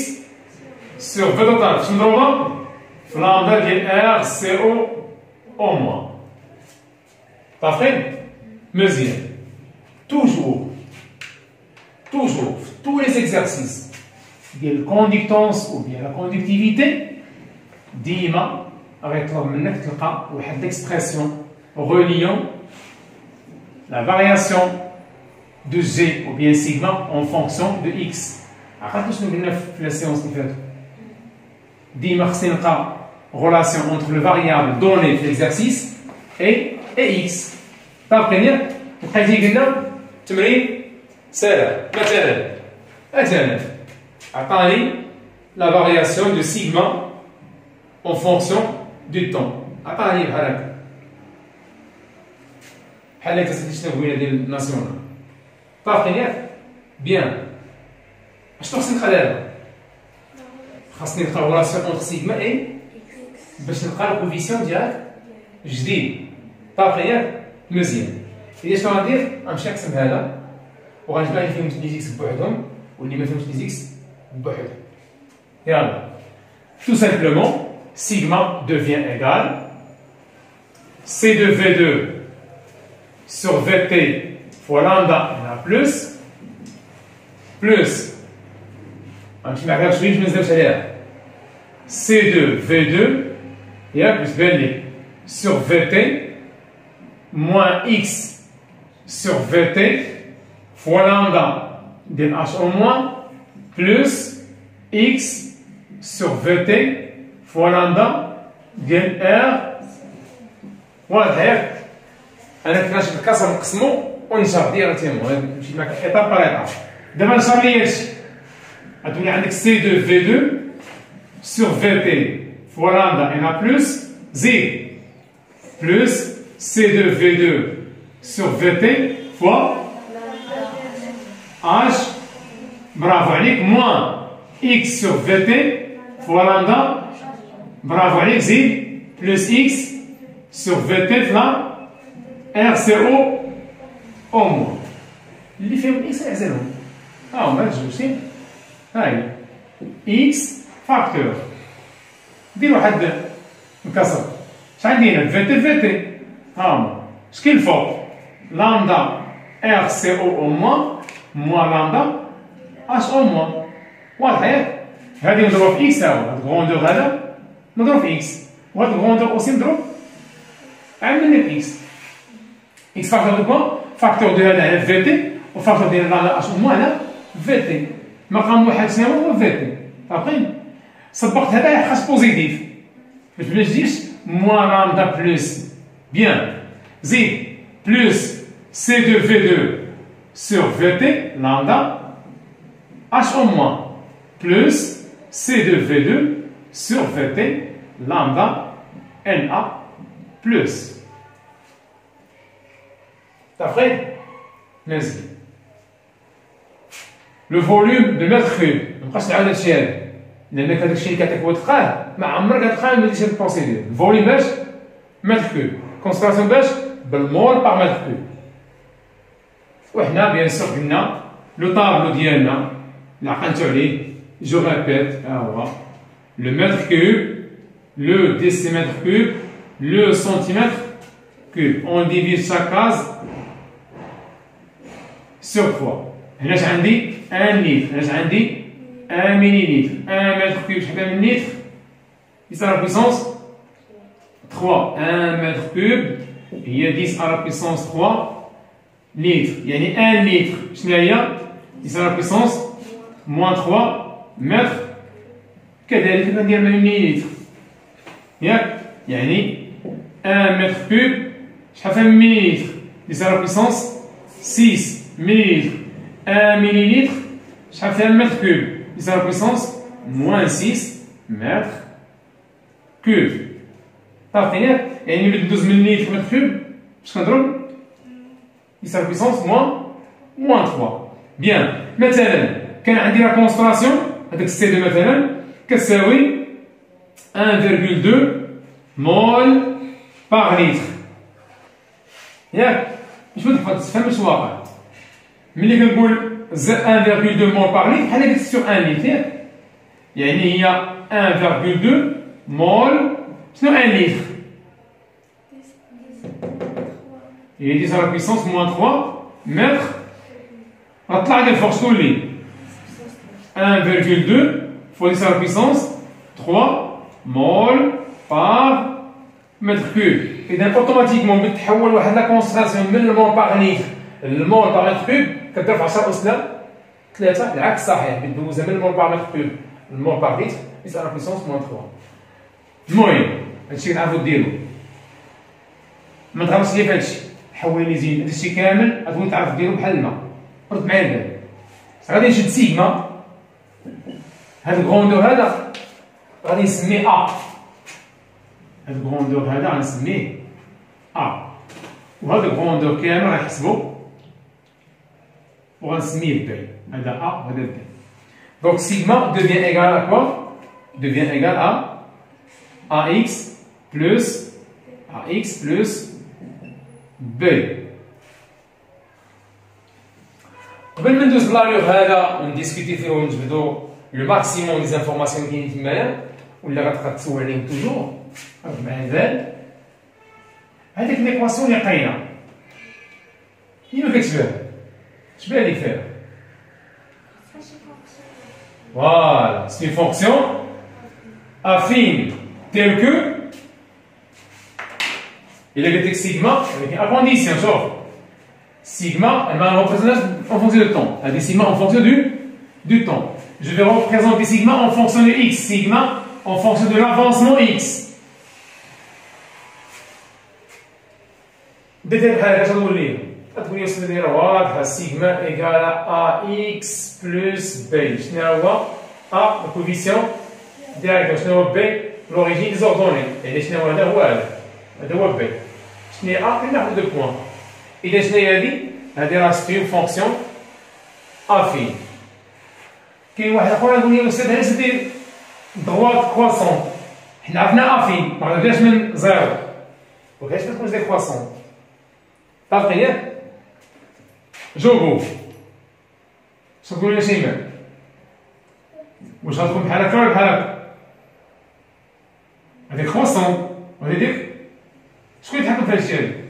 sur V total باش نضربها في لامدا ديال RCO au moins متفقين مزيان toujours tous les exercices de la conductance ou bien la conductivité ديما غيطلب منك تلقى واحد l'expression reliant la variation de G ou bien sigma en fonction de X. عرفتوا شنو قلنا في لا سيونس اللي فاتت ديما خصني نلقى relation entre le variable donné في l'exercice et X. طابقين لقيتي قلنا تمرين سهل مثلا عطاني la variation de sigma en fonction du temps عطاني بحال هكا بحال هكا شنو بغينا ديال الناسيونال طابقين ياك بيان اش خصني نلقى دابا خاصني نلقى relation entre sigma et باش نلقى الكوفيسيون ديال جديد طابقين ياك مزيان إذا شنو غندير غنمشي نقسم هذا وغنجمع اللي فيهم لي زيكس بوحدهم واللي ما فيهمش لي زيكس بوحدهم يلا tout simplement sigma devient égal C de V2 sur VT fois lambda NA plus غنمشي معاك شويه باش ما نزيدوش عليها C de V2 ياك باش تبان لي sur VT moins X sur VT fois lambda de H au moins plus X sur VT fois lambda de R واضح ياك انا كناش بالكسر نقسمو ونشر ديريكتيمون نمشي معاك ايطاب بار ايطاب دابا نشر لي هادشي غتولي عندك C2 V2 sur VT fois lambda NA plus زيد plus C2 V2 sur VT fois H bravo عليك moins X sur VT fois lambda bravo عليك زيد plus X sur VT فلا RCO au moins اللي فيهم X اعزلهم ها هما الجوج هاي X فاكتور دير واحد مكسر اش عندي هنا VT ها هما اش كاين الفوق لامدا RCO au moins moins lambda H au moins واضح ياك هذه نضرب في X هاد الغوندور هذا نضرب في X وهاد الغوندور اوسي نضرب عملنا في X X فاكتور دو كوا فاكتور دو هذا على VT وفاكتور ديال لامدا H au moins على VT مقام واحد شنو هو VT فاهمين صبقت هذا خاص بوزيتيف باش ما تجيش moins lambda plus bien زيد plus C2 V2 sur VT lambda H au moins plus C2 V2 sur VT lambda NA plus. D'après, vas-y. Le volume de mètre cube, نبقاش نعاود هادشي هذا لأنك هذاك الشيء اللي كتعطيك وتلقاه ما عمرك غتلقاه ما ديرش هاد البروسيدور. الفوليوم باش متر كوب، كونسنتراسيون باش بالمول باغ متر كوب. وحنا بيان سور قلنا لو طابلو ديالنا اللي عقلتو عليه جو ريبيت ها هو لو متر كوب لو ديسيمتر كوب لو سنتيمتر كوب اون ديفيز شاك كاز سور 3 هنا اش عندي 1 لتر هنا اش عندي 1 ملي لتر 1 متر كوب شحال من لتر يساوي بويسونس 3 1 متر كوب هي 10 على بويسونس 3 لتر يعني 1 لتر شنو هي يساوي بويسونس موان 3 متر كذلك ندير مليلتر ياك يعني 1 متر كوب شحال فيها مليلتر 10 على بويسونس 6 مليلتر 1 مليلتر شحال فيها متر كوب 10 على بويسونس موان 6 متر كوب صافي ياك يعني ملي ندوز من لتر متر كوب باش كنضرب 10 على بويسونس موان 3 بيان مثلا كان عندي لا كونسونطراسيون هذاك السي دو مثلا كتساوي 1,2 مول باغ لتر ياك باش ما تفهم واش واقع ملي كنقول 1,2 مول باغ لتر بحال قلت سور 1 لتر ياك يعني هي 1,2 مول شنو 1 لتر هي 10 على بويسونس موان 3 متر غطلع لي الفوق شنو تولي 1,2 fois 10 à la puissance 3 mol par mètre cube. إذا أوتوماتيكمون بتحول واحد لا كونسنتراسيون من المول باغ لتر للمول باغ متر كوب كدير في 10 أس 3 العكس صحيح بتدوزها من المول باغ متر كوب للمول باغ لتر 10 à la puissance موان 3. المهم هادشي اللي تعرفو ديرو ما تغلطش ليا في هادشي حول لي زين هادشي كامل غتولي تعرف ديرو بحال الماء رد معايا البال غادي نشد سيغما هاد الكروندور هذا غادي نسميه ا هاد الكروندور هذا غنسميه ا وهذا الكروندور كامل غنحسبو وغنسميه بي هذا ا وهذا بي دونك سيغما devient égal à quoi devient égal à ax plus b قبل ما ندوز لالور هذا ونديسكوتي فيه ونجبدو لو ماكسيموم دي زانفورماسيون اللي كاينين تمايا ولا غتبقى تسول عليهم توجور رد معايا البال هذيك ليكواسيون اللي لقينا هي ما كتشبه شبه لي فيها فوالا سي اون فونكسيون افين تيل كو الا قلت لك سيغما ولكن ا كونديسيون شوف sigma, elle va représenter en fonction du temps. Elle dit sigma en fonction du temps. Je vais représenter sigma en fonction de x. Sigma en fonction de l'avancement x. بديت بحال هكا تقول لي تقول لي السيده دايره واضحه سيغما ايكال ا اكس بلس بي شنو هو ا الكوفيسيون ديالك شنو هو بي لوريجين ديزوردوني يعني شنو هو هذا هو هذا هو بي شنو هي ا ناخذ دو بوان إذا شنو هي هادي؟ هادي راه سي اون فونكسيون افين. كاين واحد اخر يقول لي الاستاذ علاش دير دغوات كرواسون؟ حنا عرفنا افين ما غاديش من زيرو وكاش ما تكونش دي كرواسون. صافي ياك؟ جوبو شنو تقول لي شيماء؟ واش غتكون بحال هكا ولا بحال هكا؟ هادي كرواسون وهادي ديك شكون يتحكم في هادشي هادي؟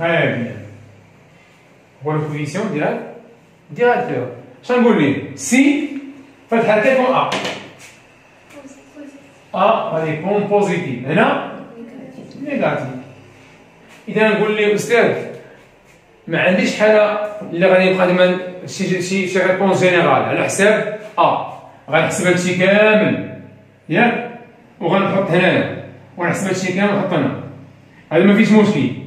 Très bien. Pour la position directeur. شنقول لي سي فتحة تكون ا غادي يكون بوزيتيف هنا نيجاتيف. اذا نقول لي استاذ ما عنديش حاله اللي غادي يبقى ديما شي ريبونس جينيرال على حساب غنحسب هادشي كامل ياك وغنحط هنايا ونحسب هادشي كامل نحط هنا هذا ما فيش مشكل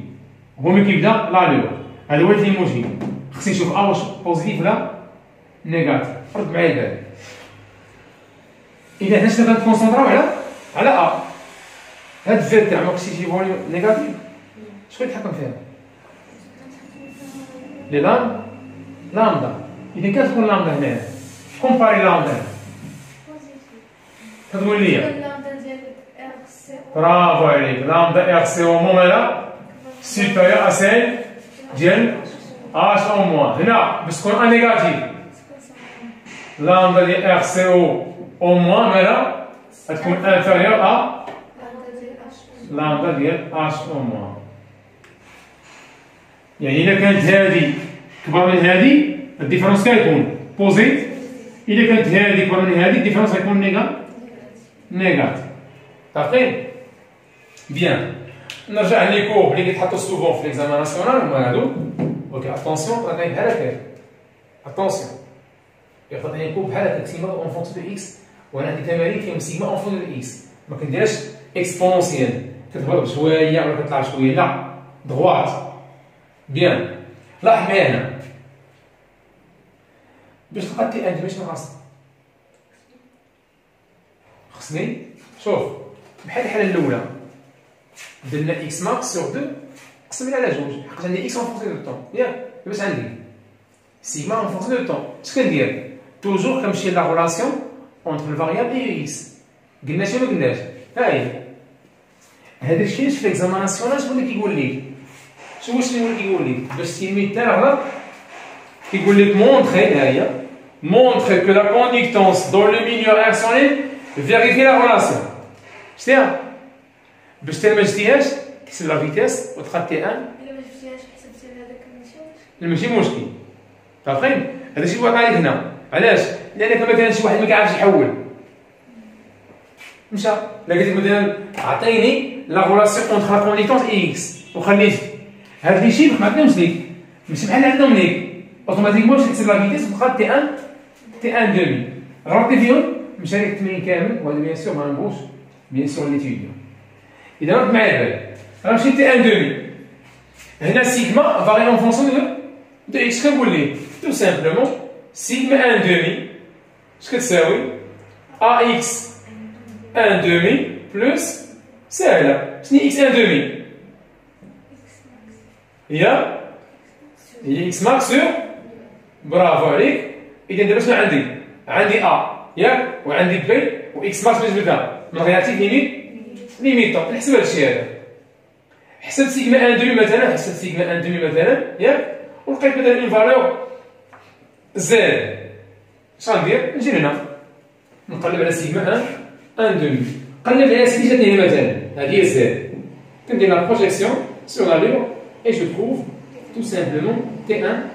هو ملي كيبدا لالور هذا هو اللي المشكل خصني نشوف واش بوزيتيف ولا نيجاتيف رد معايا البال اذا حنا شنو غنكونسونطراو على ا هاد الفير تاع ماكسي شي فوليوم نيجاتيف شكون يتحكم فيها لي لامدا اذا كتكون لامدا هنا كومباري لامدا كتقول لي برافو عليك لامدا ار سي او مومالا supérieur à celle ديال h en moins هنا باش تكون ان نيجاتيف لامدا ديال ار سي او او موان مالا غتكون انفيريور ا لامدا ديال h او موان يعني الا كانت هادي كبر من هادي الديفرونس كيكون بوزيت الا كانت هادي كبر من هادي الديفرونس غيكون نيجاتيف صافي بيان نرجع لي كورب اللي كيتحطوا سوفون في ليكزامان ناسيونال هما هادو اوكي اتونسيون راه كاين بحال هكا اتونسيون كيعطيني كوب بحال هكا سيغما اون فونكسيون دو اكس، وانا عندي تمارين فيهم سيغما اون فونكسيون دو اكس، ما كنديرهاش اكسبونونسيال كتهبط شويه ولا كتطلع شويه، لا دغوات. بيان، لاحظ معايا هنا باش تلقى تي ان باش ناقص خصني شوف بحال الحاله الاولى درنا اكس ماكس سور 2 قسمنا على جوج، حقاش عندي اكس اون فونكسيون دو طون، ياك باش عندي سيغما اون فونكسيون دو طون. اش كندير؟ توجور كنمشي لا غولاسيون اونتر الفاريابل اي اكس. قلنا شنو ما قلناش؟ ها هي هذا الشيء في ليكزامان ناسيونال شنو اللي كيقول لك؟ شنو اللي كيقول لك؟ باش تيمي حتى غلط كيقول لك مونطري، ها هي مونطري كو لا كونديكتونس دون لو ميليو اكسونيل فيريفي لا غولاسيون. شتيها؟ باش تا ما جبتيهاش تحسب لا فيتيس وتلقى تي ان. الا ما شفتيهاش حسبتي هذاك ماشي مشكل. فاهمين؟ هذا الشيء واقع عليك هنا، علاش؟ لانك مثلا شي واحد ما كيعرفش يحول مشى، لا قلت لك مثلا عطيني لا غولاسيون اونتر لا كونديكتونس اكس وخليت هاد لي شيفر ما عندهمش ليك، ماشي بحال عندهم ليك اوتوماتيكمون باش تحسب لا فيتيس وتلقى تي ان تي ان دومي. غلطتي فيهم مشى لك التمرين كامل، وهذا بيان سور ما نبغوش بيان سور ليتيديون. اذا رد معايا بالك غنمشي تي ان دومي، هنا سيغما فاري اون فونكسيون دو اكس. كنقول ليه تو سامبلومون سيغما ان دومي اش كتساوي ا اكس ان دومي بلس ساهله شنو اكس ان دومي؟ هي اكس ماكس سور. برافو عليك. اذا دابا شنو عندي؟ عندي ا ياك وعندي بي واكس ماكس باش نبدا من ريلاتيف ليميتون. نحسب هذا الشيء هذا، حسبت سيغما ان دومي مثلا، حسبت سيغما ان دومي مثلا ياك، ولقيت مثلا اون فالور زاد. اش غندير؟ نجي هنا نقلب على سيغما ان دومي، قلب على سيدي جاتني هنا مثلا هذه هي زاد، كندير لا بروجيكسيون سور لا ليبر اي جو تروف تو سامبلومون تي ان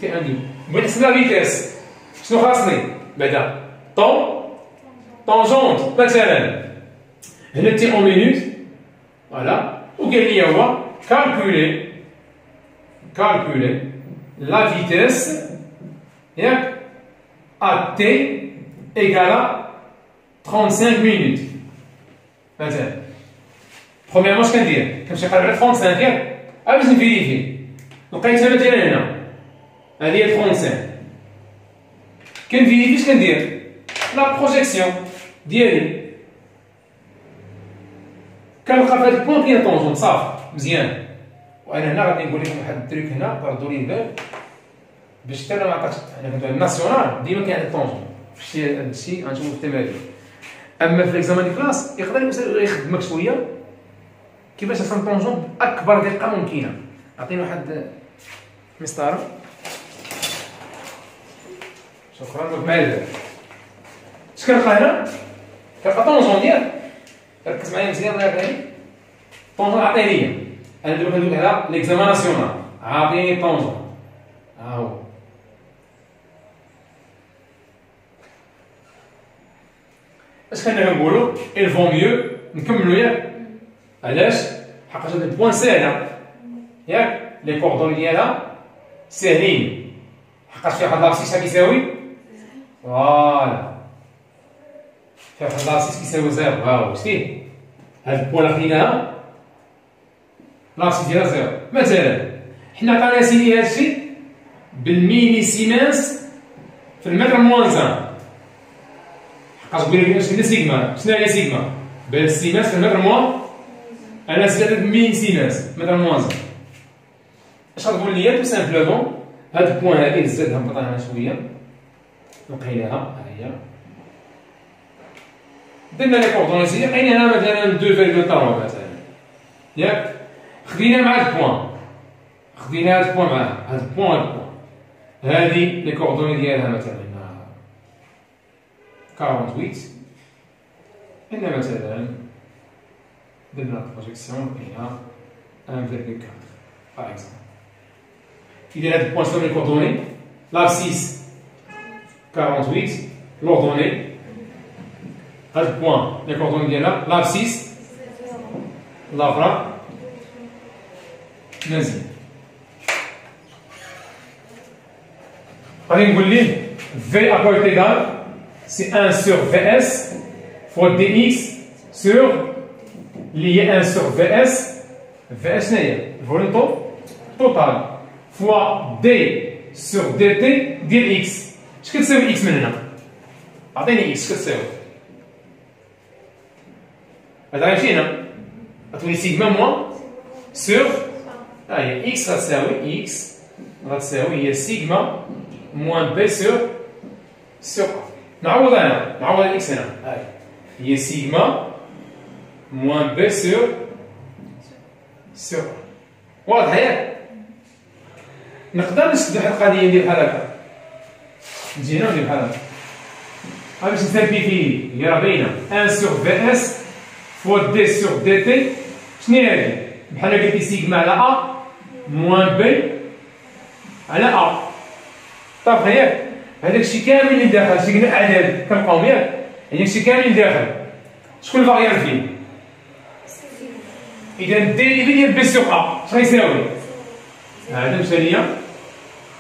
دومي. بغيت نحسب لا فيتيس شنو خاصني بعدا؟ طونجونت مثلا هنا تي اون مينوت فوالا، وقال لي هو كالكولي لا فيتيس ياك ا تي ايكالا 35 minutes. مثلا برومييرمون اش كندير؟ كنمشي نقلب على 35 ياك باش نفيريفي، لقيتها مثلا هنا هذه هي 35. كنفيريفي اش كندير؟ لا بروجيكسيون ديالي كنلقى في هذا البوان كاين طونجون صافي مزيان. وانا هنا غادي نقول لكم واحد التريك هنا ردوا لي البال باش حتى ما عطاكش. انا كنت الناسيونال ديما كاين عندك طونجون في هذا الشيء غنشوفو في التمارين. اما في ليكزامان دي كلاس يقدر المسائل يخدمك شويه كيفاش تصنع طونجون باكبر دقه ممكنه. عطيني واحد مسطره. شكرا لك معايا. اش كنلقى هنا؟ كنلقى طونجون ديالك، ركز معايا مزيان الله يرضي عليك. طونجون عطيني ليا انا دابا كندوي على ليكزامان ناسيونال، عطيني طونجون ها هو. اش كنا كنقولوا؟ il vaut mieux نكملوا ياك. علاش؟ حقاش هاد البوان ساهله ياك، لي كوردوني ديالها ساهلين، حقاش فيها واحد لابسيس كيساوي فوالا، فيها واحد لابسيس كيساوي زيرو. ها هو شتيه هاد البوان اللي خديناها لابسيس ديالها زيرو. مثلا حنا عطانا سيدي هادشي بالميلي سيمانس في المتر موان زان، حقاش قلنا لك شنو سيغما؟ شنو هي سيغما؟ بالسيمانس في المتر موان، انا زدت بميلي سيمانس متر موان زان. اش غتقول لي؟ تو سامبلومون هاد البوان هادي نزيدها نبطها هنا شويه لقيناها ها هي، درنا لي كوردوني سيدي لقينا هنا مثلا 2.3 مثلا ياك، خدينا مع هاد البوان، خدينا هاد البوان معاه هاد البوان هادي لي كوردوني ديالها مثلا 48. هنا مثلا درنا بروجيكسيون لقينا 1.4 باغ اكزومبل. إذا هاد البوان شنو لي كوردوني؟ لابسيس 48 لوردوني، هاد البوان لي كوردوني ديالها لابسيس لافرا مزيان. غادي نقول ليه V à quoi est égal? C'est 1 sur Vs fois dx sur lié 1 sur Vs. Vs n'est volume total fois d sur dt ديال x. اش كتساوي x من هنا؟ عطيني x كتساوي هذا غيمشي هنا غتولي سيغما موان سور ها هي x غتساوي هي سيغما موان بي سور نعوض هنا نعوض الاكس هنا هي سيغما موان بي سور واضح ياك؟ نقدر نشدو واحد القضيه ندير بحال هكا نجي هنا وندير بحال هكا باش نسامبليفي هي راه باينه 1 سور في اس فوا دي سور دي تي شنو هي هادي؟ بحال قلتي سيغما على ا موان بي على ا طابخ ياك؟ هذاك الشيء كامل اللي داخل شي قلنا اعداد كنبقاو ياك؟ هذاك الشيء كامل اللي داخل شكون الفاريابل فيه؟ اذا الديريفي ديال بي سور ا اش غيساوي؟ هذا مشى ليا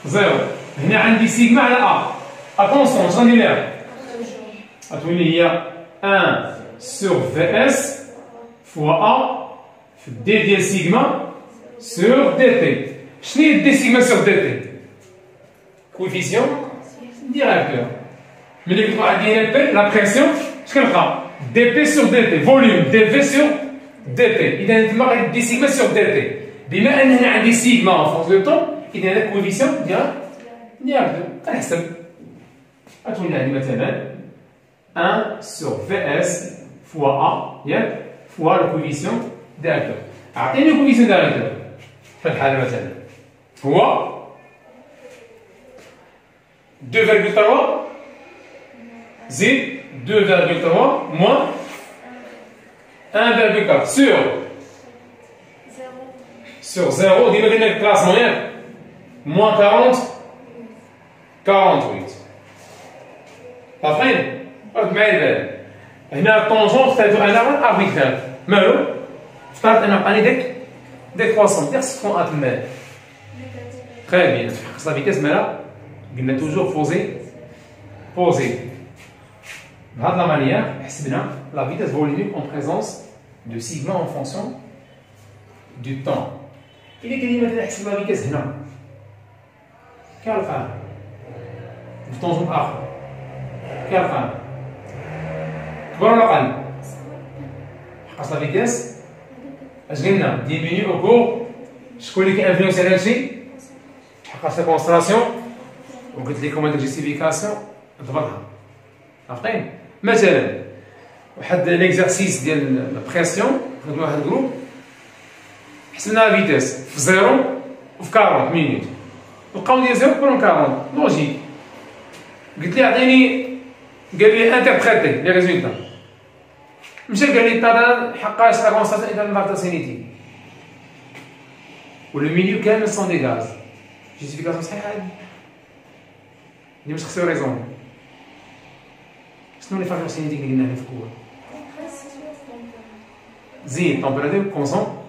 زيرو هنا عندي سيغما على ا اتونسيون اش غندير لها؟ غتولي هي 1 سور في اس فوا ا في دي ديال سيغما سور دي تي. شنو هي دي سيغما سور دي تي؟ كوفيسيون ديريكتور. ملي كتبقى عندي هنا بي لا بريسيون اش كنلقى؟ دي بي سور دي تي فوليوم دي في سور دي تي. اذا تما غادي دي سيغما سور دي تي بما ان هنا عندي سيغما اون فونس دو طون اذا هذا كوفيسيون ديريكتور كنحسب غتولي عندي مثلا 1 sur Vs fois A fois le coefficient directeur. أعطيني الكوفيسيون ديريكتور في الحالة مثلا هو 2,3 زيد 2,3 moins 1,4 sur 0 ديما قلنا الكلاسمون ياك moins 48 عارفين؟ رد معايا البال هنا الطونجون اختاريتو انا اربيترال مالو اختارت انا بقاني ديك كرواسون ديك خصك تكون تما تري بيان خص لا فيتاس مالا قلنا توجور بوزي بهاد لا مانيير حسبنا لا فيتاس فوليميك اون بريزونس دو سيغما اون فونكسيون دو طون. إلا كان لي مثلا حسب لا فيتاس هنا كيعرفها الطونجون اخر كيعرفها كبر ولا قل؟ حقاش لا فيتاس اش قلنا ديمينيو او كور شكون اللي كينفلونسي على هادشي؟ حقاش لا كونستراسيون وقلت لكم هاد الجيستيفيكاسيون ضبطها عارفين؟ مثلا واحد ليكزارسيس ديال لا بريسيون خدنا واحد الجروب حسبنا لا فيتاس في 0 وفي 40 مينوت لقاو ديال 0 كبروا 40 لوجيك قلت ليه عطيني قال لي انتربريتي لي ريزولتا مشى قال لي طادا حقاش لا كونستاسيون اذا نبارتا سينيتي والميليو كامل سون دي غاز جيستيفيكاسيون صحيحه هادي اللي مش خصو ريزون شنو لي فاكتور سينيتيك اللي قلنا هنا في الكور زيد طومبيراتور كونسون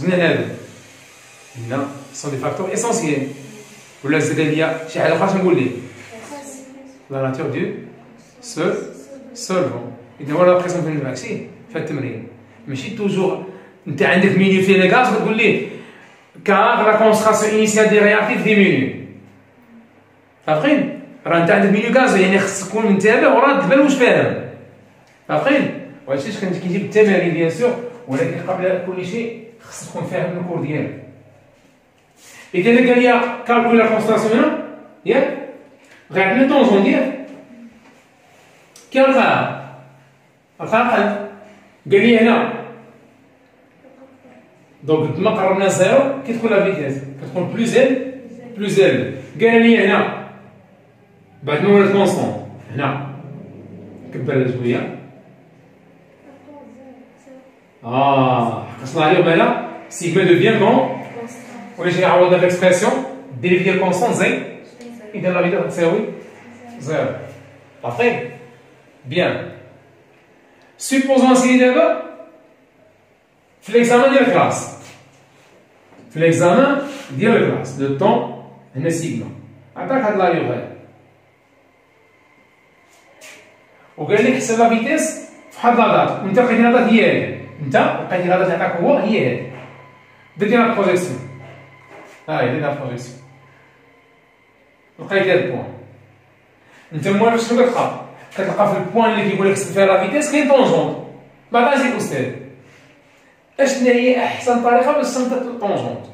قلنا هادو قلنا سون دي فاكتور اسونسييل ولا زاد ليا شي حاجه اخرى نقول ليه لا ناتور دو سولفون. إذا هو لا بريسيون في الماكسي في التمرين ماشي توجور أنت عندك مينيو فيه لي غاز وتقول ليه كار لا كونسونطراسيون إنيسيال دي رياكتيف ديمينيو فاهمين؟ راه أنت عندك مينيو غاز يعني خصك تكون منتبه وراه تبان واش فاهم فاهمين؟ وهادشي اش كنجيب التمارين بيان سور ولكن قبل كل شيء خصك تكون فاهم الكور ديالك. إذا قال لي كالكولي لا كونسونطراسيون هنا ياك غيعطيني طونجون ديالك كيعرفها؟ عرفها قال لي هنا دونك كما قربنا زيرو كتكون لا فيتاس كتكون بلوز ال قال لي هنا بعد ما ولات كونستون هنا كبرها شويه حققنا عليه مالا سيغما دوفيان كون وليش عوضنا ليكسبرسيون ديريفي ديال كونستون زين اذا لا فيتاس تساوي زيرو عرفتي بيان. Supposons ainsi d'abord, في l'examen ديال الكلاس في l'examen ديال الكلاس لو طون هنا سيغما عطاك هاد لا يوغال وقال لك حسب لا فيتيس فحال لا دات، وانت لقيتي لا دات هي هذه، انت لقيتي لا دات اللي عطاك هو هي هذه، درتي لها بروجيكسيون، ها هي درنا بروجيكسيون، لقيتي هاد البوان، انت موالف شنو كتلقى؟ كتلقى في البوان اللي كيقول لك حسب فيها لا فيتيس كاين طونجونت، بعدا زيد الاستاذ اشنا هي احسن طريقه باش تنطق الطونجونت،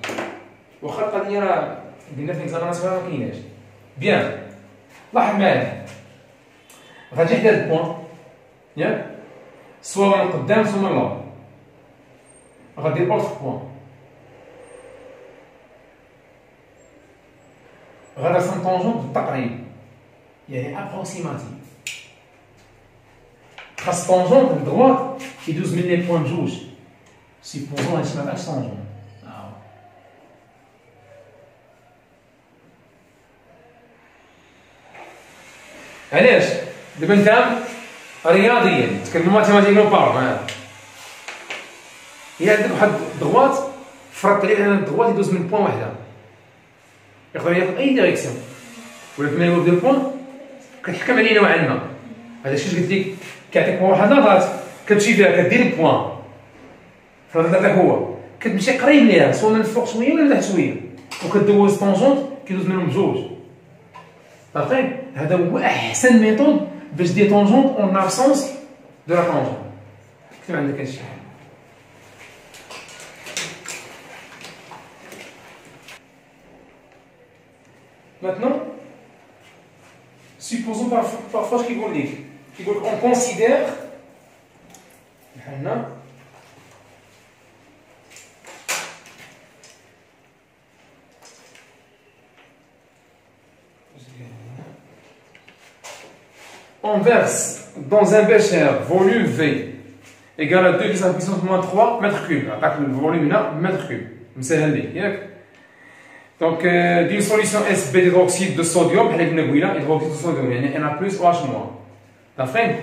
واخا القضيه راه قلنا في الاكزاماناسيون ما كايناش. بيان لاحظ معايا غادي حدا هاد البوان ياك سوا من قدام سوا من اللور، غادير اوتر بوان، غنرسم طونجونت بالتقريب يعني ابروكسيماتيف، خاص طونجونت الدروات يدوز من لي بوان بجوج، سيبوزون هادشي مابقاش طونجونت، علاش؟ دابا انت رياضيا تكلموا ماتيماتيكيا بارون، هي عندك واحد الدروات فرضت عليه ان الدروات يدوز من بوان وحده، يقدر ياخذ اي ديريكسيون، ولا كما يقول دو بوان كتحكم عليه نوعا ما، هذا الشيء قلت لك كيعطيك واحد لاطات كتمشي فيها كدير بوان، فرض عطاك هو كتمشي قريب ليها سواء من الفوق شويه ولا من تحت شويه، وكدوز طونجونت كيدوز منهم بجوج، عارفين؟ هذا هو احسن ميثود باش دير طونجونت اون ابسونس دو لا طونجونت، كتب عندك هادشي. Maintenant, supposons parfois ce qu'on considère, on verse dans un bécher volume V égal à 2 puissance moins 3 mètres cubes. Attaque le volume là, mètres cubes. Donc, d'une solution SB d'hydroxyde de sodium, hydroxyde de sodium, il y en a plus OH moins. D'accord?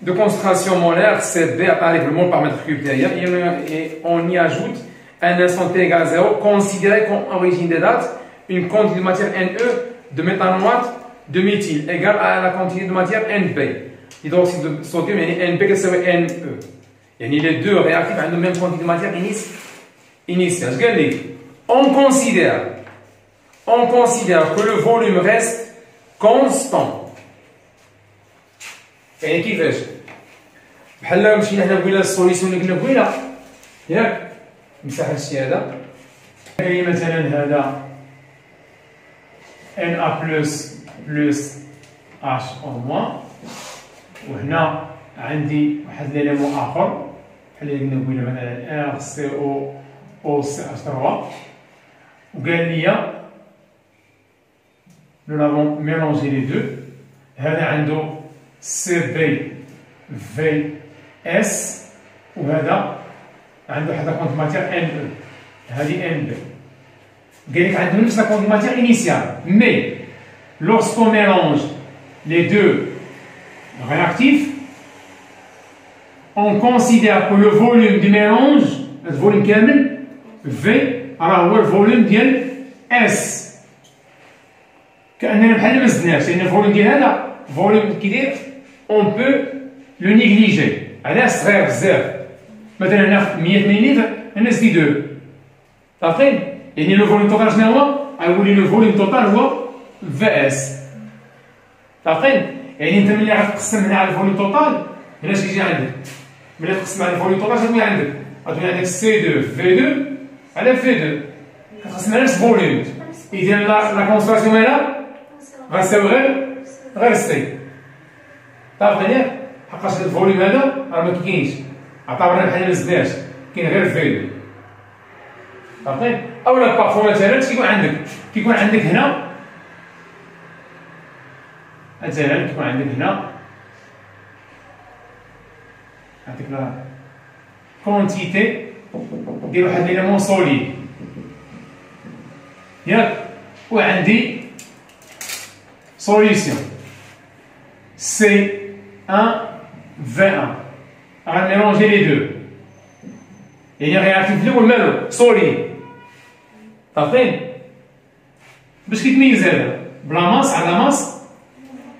De concentration molaire, CB apparaît le mol par mètre cube derrière, et on y ajoute un instant T égale à 0, considéré comme origine des dates une quantité de matière Ne de méthanoate de méthyle égale à la quantité de matière NB. L'hydroxyde de sodium, il y a NB qui s'appelle Ne. Il y a les deux réactifs ont la même quantité de matière initiale. On considère que le volume reste constant. يعني كيفاش؟ بحال مشينا حنا قلنا السوليسيون اللي قلنا قبيله ياك مسح هادشي هذا، كاين مثلا هذا Na plus H او موان، وهنا عندي واحد ليليمون اخر بحال اللي قلنا قبيله مثلا ار سي او سي اش 3، وقال لي nous avons mélangé les deux. هذا عنده CbVs وهذا عنده واحد لاكونت ماتير Ne، هذه NB. قال لك عندهم نفس لاكونت ماتير initiale، mais lorsqu'on mélange les deux réactifs, on considère que le volume du mélange، le volume كامل V راه هو الفوليوم ديال S. كأننا بحال ما زدناش، لأن الفوليوم ديال هذا فوليوم كيدير اون بو لو نيغليجي، علاش صغير بزاف، مثلا هنا 100 مليلتر هنا زيد 2، عارفين؟ يعني لو فوليوم توتال شنو هو؟ غيولي لو فوليوم توتال هو في اس، عارفين؟ يعني انت ملي غتقسم هنا على الفوليوم توتال هنا اش كيجي عندك؟ ملي تقسم على الفوليوم توتال شنو عندك؟ غتولي عندك سي 2 في 2 على في 2، كتقسم على نفس الفوليوم، إذا لا كونسونطراسيون هنا غتساوي غير سي، تعرف ياك؟ حقاش هاد الفوليوم هذا راه ما كاينش، اعتبرنا بحال ما زدناش، كاين غير في 2، عارفين؟ اولا بارفو مثلا كيكون عندك هنا مثلا كيكون عندك هنا عندك لا كونتيتي ديال واحد ليليمون سوليد ياك، وعندي solution C1V1. On va mélanger les deux. Il y a un réactif là ou le solide. T'as fait? Parce qu'il te mise blanc masse à la masse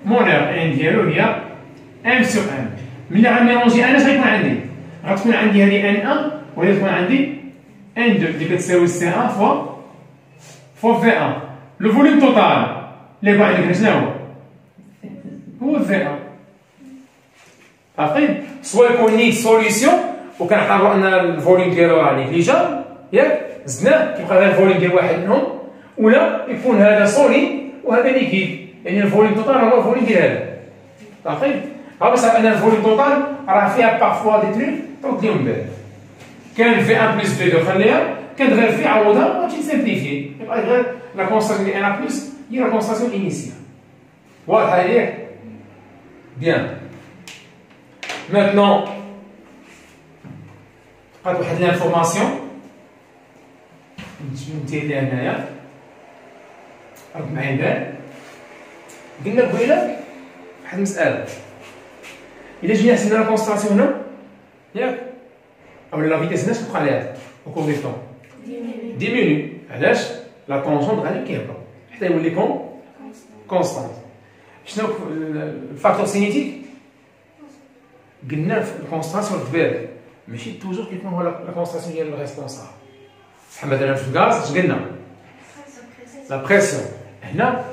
molaire. Et il y a ام سور ام. ملي غنميلونجي انا اش غيكون عندي؟ غتكون عندي هذه ان 1 وهي تكون عندي ان 2 اللي كتساوي سي 1 فوا في 1. لو فوليوم توتال اللي يكون عندك شنو هو في 1. عارفين؟ سوا يكون نيت سوليسيون وكنعتبروا ان الفوليوم ديالو راه نيجليجابل ياك زدناه كيبقى غير الفوليوم ديال واحد منهم، ولا يكون هذا سوليد وهذا ليكيد، يعني الفوليوم توتال هو الفوليوم ديال هذا. عارفين؟ ها باش ان الفوليوم توتال راه فيها بارفوا دي تريك تعود ليهم بال. كان في 1 بلس في 2 خليها، كانت غير في عوضها وتمشي تسامبليفي، يبقى غير لا كونستاسيون ديال ان بلس هي لا كونستاسيون انيسيال. واضحه عليك؟ بيان. Maintenant, بقات واحد لانفورماسيون نمثل ليها هنايا رد معايا بال. قلنا قبيله واحد المسألة، إلا جينا حسبنا لا كونستراسيون هنا ياك أو لا فيتيس هنا شنو بقى ليها أو كور دو طون؟ ديميني. علاش؟ لا طونجون غادي كيهبط حتى يولي كونستانت. شنو الفاكتور سينيتيك؟ قلنا في الكونستراسيون الكبير ماشي توجور كيكون هو لا كونستراسيون ديال الريسبونسابل. بحال مثلا في الغاز اش قلنا؟ لا بريسيون. هنا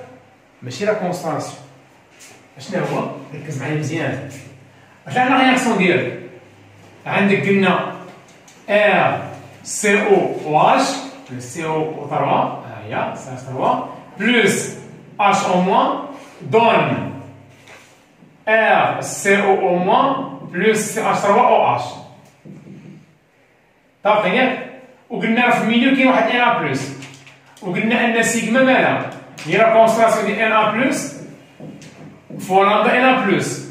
ماشي لا كونستراسيون. شنو هو؟ ركز معايا مزيان. اش عندنا رياكسيون ديالك؟ عندك قلنا ار سي او او اش سي او 3 ها هي سي 3 بلس اش او موان دون ار سي او او موان بلس سي اش 3 او اش. طابقين ياك؟ وقلنا في الميليو كاين واحد ان ا بلس، وقلنا ان سيغما مالها هي لا كونستراسيون ديال ان ا بلس فوا لامدا ان ا بلس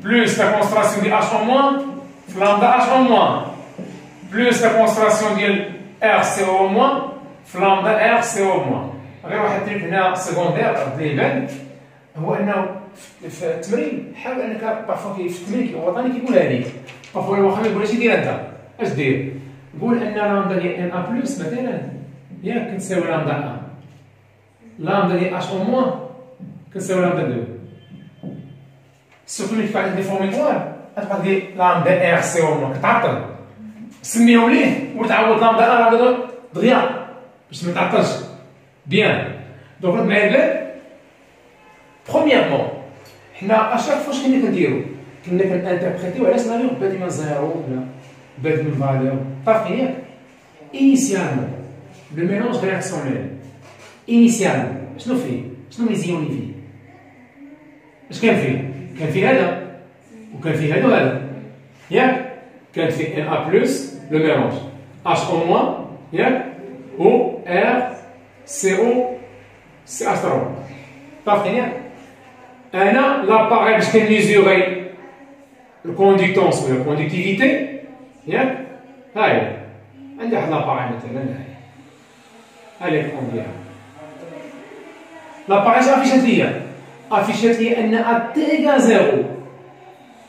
بلس لا كونستراسيون ديال اش او موان في لامدا اش او موان بلس لا كونستراسيون ديال ار سي او موان في لامدا ار سي او موان. غير واحد تريك هنا سكوندير بدا يبان، هو انه في التمرين حاول انك بارفوا في التمرين الوطني كيقولها لك، بارفوا واخا ما يقولهاش دير انت اش دير؟ قول ان لامدا ديال ان ا بلس مثلا ياك كتساوي لامدا 1، لامدا ديال اش او موان كتساوي لامدا 2. سورتو ملي كيكون عندك دي فورميتوار غتبقى دير لامدا ار سي او موان كتعطل، سميهم ليه وتعوض لامدا 1 لامدا 2 دغيا باش ما تعطلش. بيان. دونك رد معايا بلاد. برومييرمون حنا اشاك فاش كنا كنديرو كنا كنانتربريتيو على سيناريو بادي من زيرو ولا بادي من فالور. طافي ياك؟ انيسيالمون لو ميلونج رياكسيونيل انيسيالمون شنو فيه؟ شنو ميزيوني فيه؟ اش كان فيه؟ كان فيه هذا وكان فيه هذا وهذا ياك؟ كان فيه ان ا بلس لو ميلونج اش او موان ياك او ار سي او سي اش 3. طافي ياك؟ انا لاباغي باش كنميزوري الكونديكتونس ولا الكونديكتيفيتي ياك؟ هاهي عندي واحد لاباغي مثلا هاهي ليكرون ديالها. لاباغي اش افيشات ليا؟ افيشات ليا ان ا تي ايكال زيرو.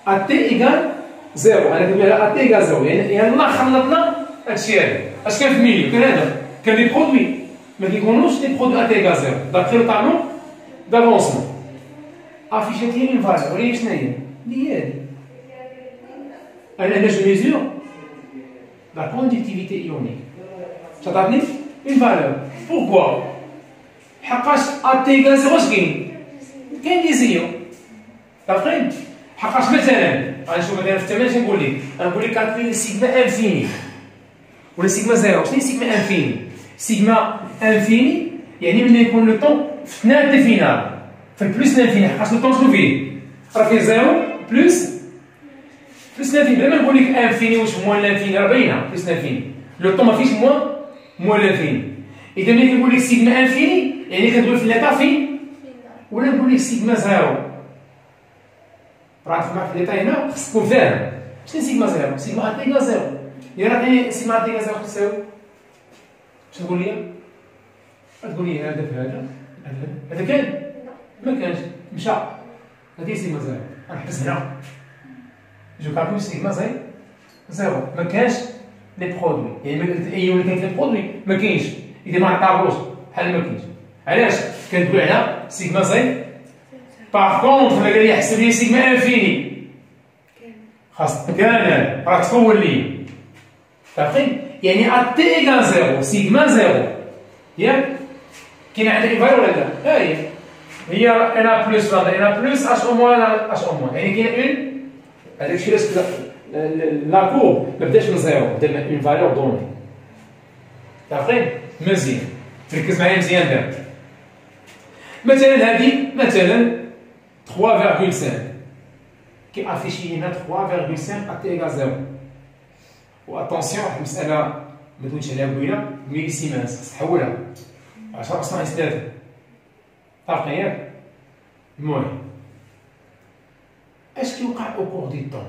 ا تي ايكال زيرو، انا كنقول لها ا تي ايكال زيرو، يعني يلاه خلطنا هادشي هذا. اش كان في الميليو؟ كان هذا، كان دي برودوي ما كيكونوش دي برودوي ا تي ايكال زيرو دابخي لو طابلو دافونسمون. افيشات ليا اون فالور هي شنو هي؟ اللي هي هادي. انا جو ميزور la conductivité ionique. Ça t'a donné une valeur. Pourquoi? حقاش A T égale 0 كاين؟ كاين دي زيرو. فاهمين؟ حقاش مثلا غنشوف مثلا في التمرين شنو نقول لك؟ غنقول لك كالكولي سيغما انفيني ولا سيغما زيرو. شنو هي سيغما انفيني؟ سيغما انفيني يعني ملي يكون لو طون في اثناء الديفينال في البلوس لانفيني. حقاش لو طون شنو فيه؟ راه فيه زيرو بلوس لانفيني. بلا ما نقول لك انفيني واش موان لانفيني راه باينه بلوس لانفيني. لو طون ما فيش موان لانفيني. اذا ملي كنقول لك سيغما انفيني يعني كندوي في ليطا فين ولا نقول لك سيغما زيرو. راه تفهم في ليطا هنا خصك تكون فاهم شنو سيغما زيرو. سيغما ا تيغا زيرو يعني راه سيغما ا تيغا زيرو تساوي شنو تقول لي؟ تقول لي هذا في هذا كان ما كانش مشى. هذه سيغما زيرو غنحبس هنا جو كالكول سيغما زيرو ما كانش لي برودوي يعني اي اللي كاين في لي برودوي ما كاينش. اذا ما عطاوش بحال ما كاينش. علاش كندوي على سيغما باغ كونطخ الا قال لي حسب لي سيغما انفيني خاص كان راك تكون لي فاهمين يعني ا تي ايكال زيرو سيغما زيرو ياك كاين عندنا اون فالور ولا لا؟ ها هي ان ا بلس لامدا ان ا بلس اش او موان اش او موان يعني كاين اون هذاك الشيء لا كورب ما بداش من زيرو بدا من اون فالور دوني فاهمين مزيان تركز معايا مزيان دابا مثلا هذه مثلا 3.5 كي افيشي لنا 3.5 ا تي ايكال زيرو و اتونسيون واحد المساله ما دويتش عليها قبيله ميليسيمانس خصك تحولها 10 أس ناقص 3 فرق ياك المهم اش كيوقع او كور دي طون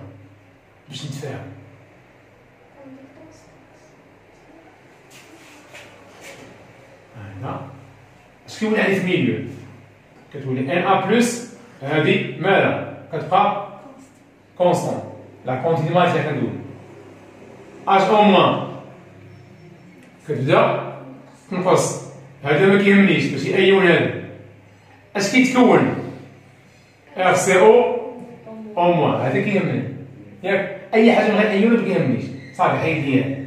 باش نتفاهم هنا اش كيولي عندي في ميليو كتولي ان ا بلس هذه ماذا كتبقى كونستون لا كونتيتي ماتيير كندوي اش او موان كتبدا تنقص هذا ما كيهمنيش باش يأيون هذا اش كيتكون اف سي او او موان هذا كيهمني ياك اي حاجه من غير ايون ما كيهمنيش صافي حيد ليها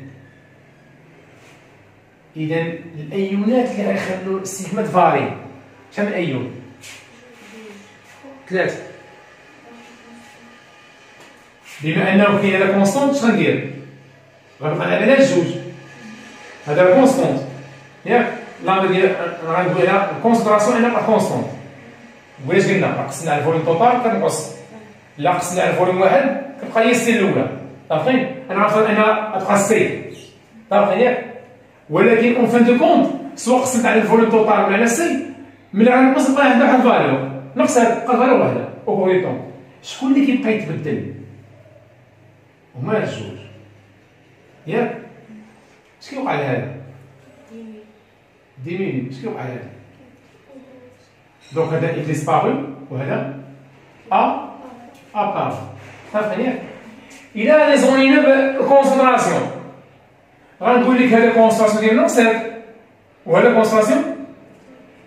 اذا الايونات اللي غيخلوا السيجما تفاري شحال من ايون 3 بما انه كاين هذا كونستونت اش غندير غنبقى على بلاش جوج هذا كونستونت ياك لامدا ديال غنقول لها الكونسنتراسيون انها كونستونت واش قلنا قسنا على الفوليوم توتال كنقص لا قسنا على الفوليوم واحد كتبقى هي السي الاولى عارفين انا عرفت انها تبقى السي عارفين ياك ولكن اون فان دو كونت سواء قسمت على الفوليوم توتال ولا على السي ملي غنقص بقى عندنا واحد الفاليو نقص بقى فاليو واحده او كوريتون شكون اللي كيبقى يتبدل هما الجوج ياك اش كيوقع لهذا ديميني اش كيوقع لهذا دونك هذا il disparu وهذا ا بار فهمت ياك الى ريزونينا بالكونسنتراسيون غنقول لك هذا الكونسنتراسيون ديال نقصات وهذا الكونسنتراسيون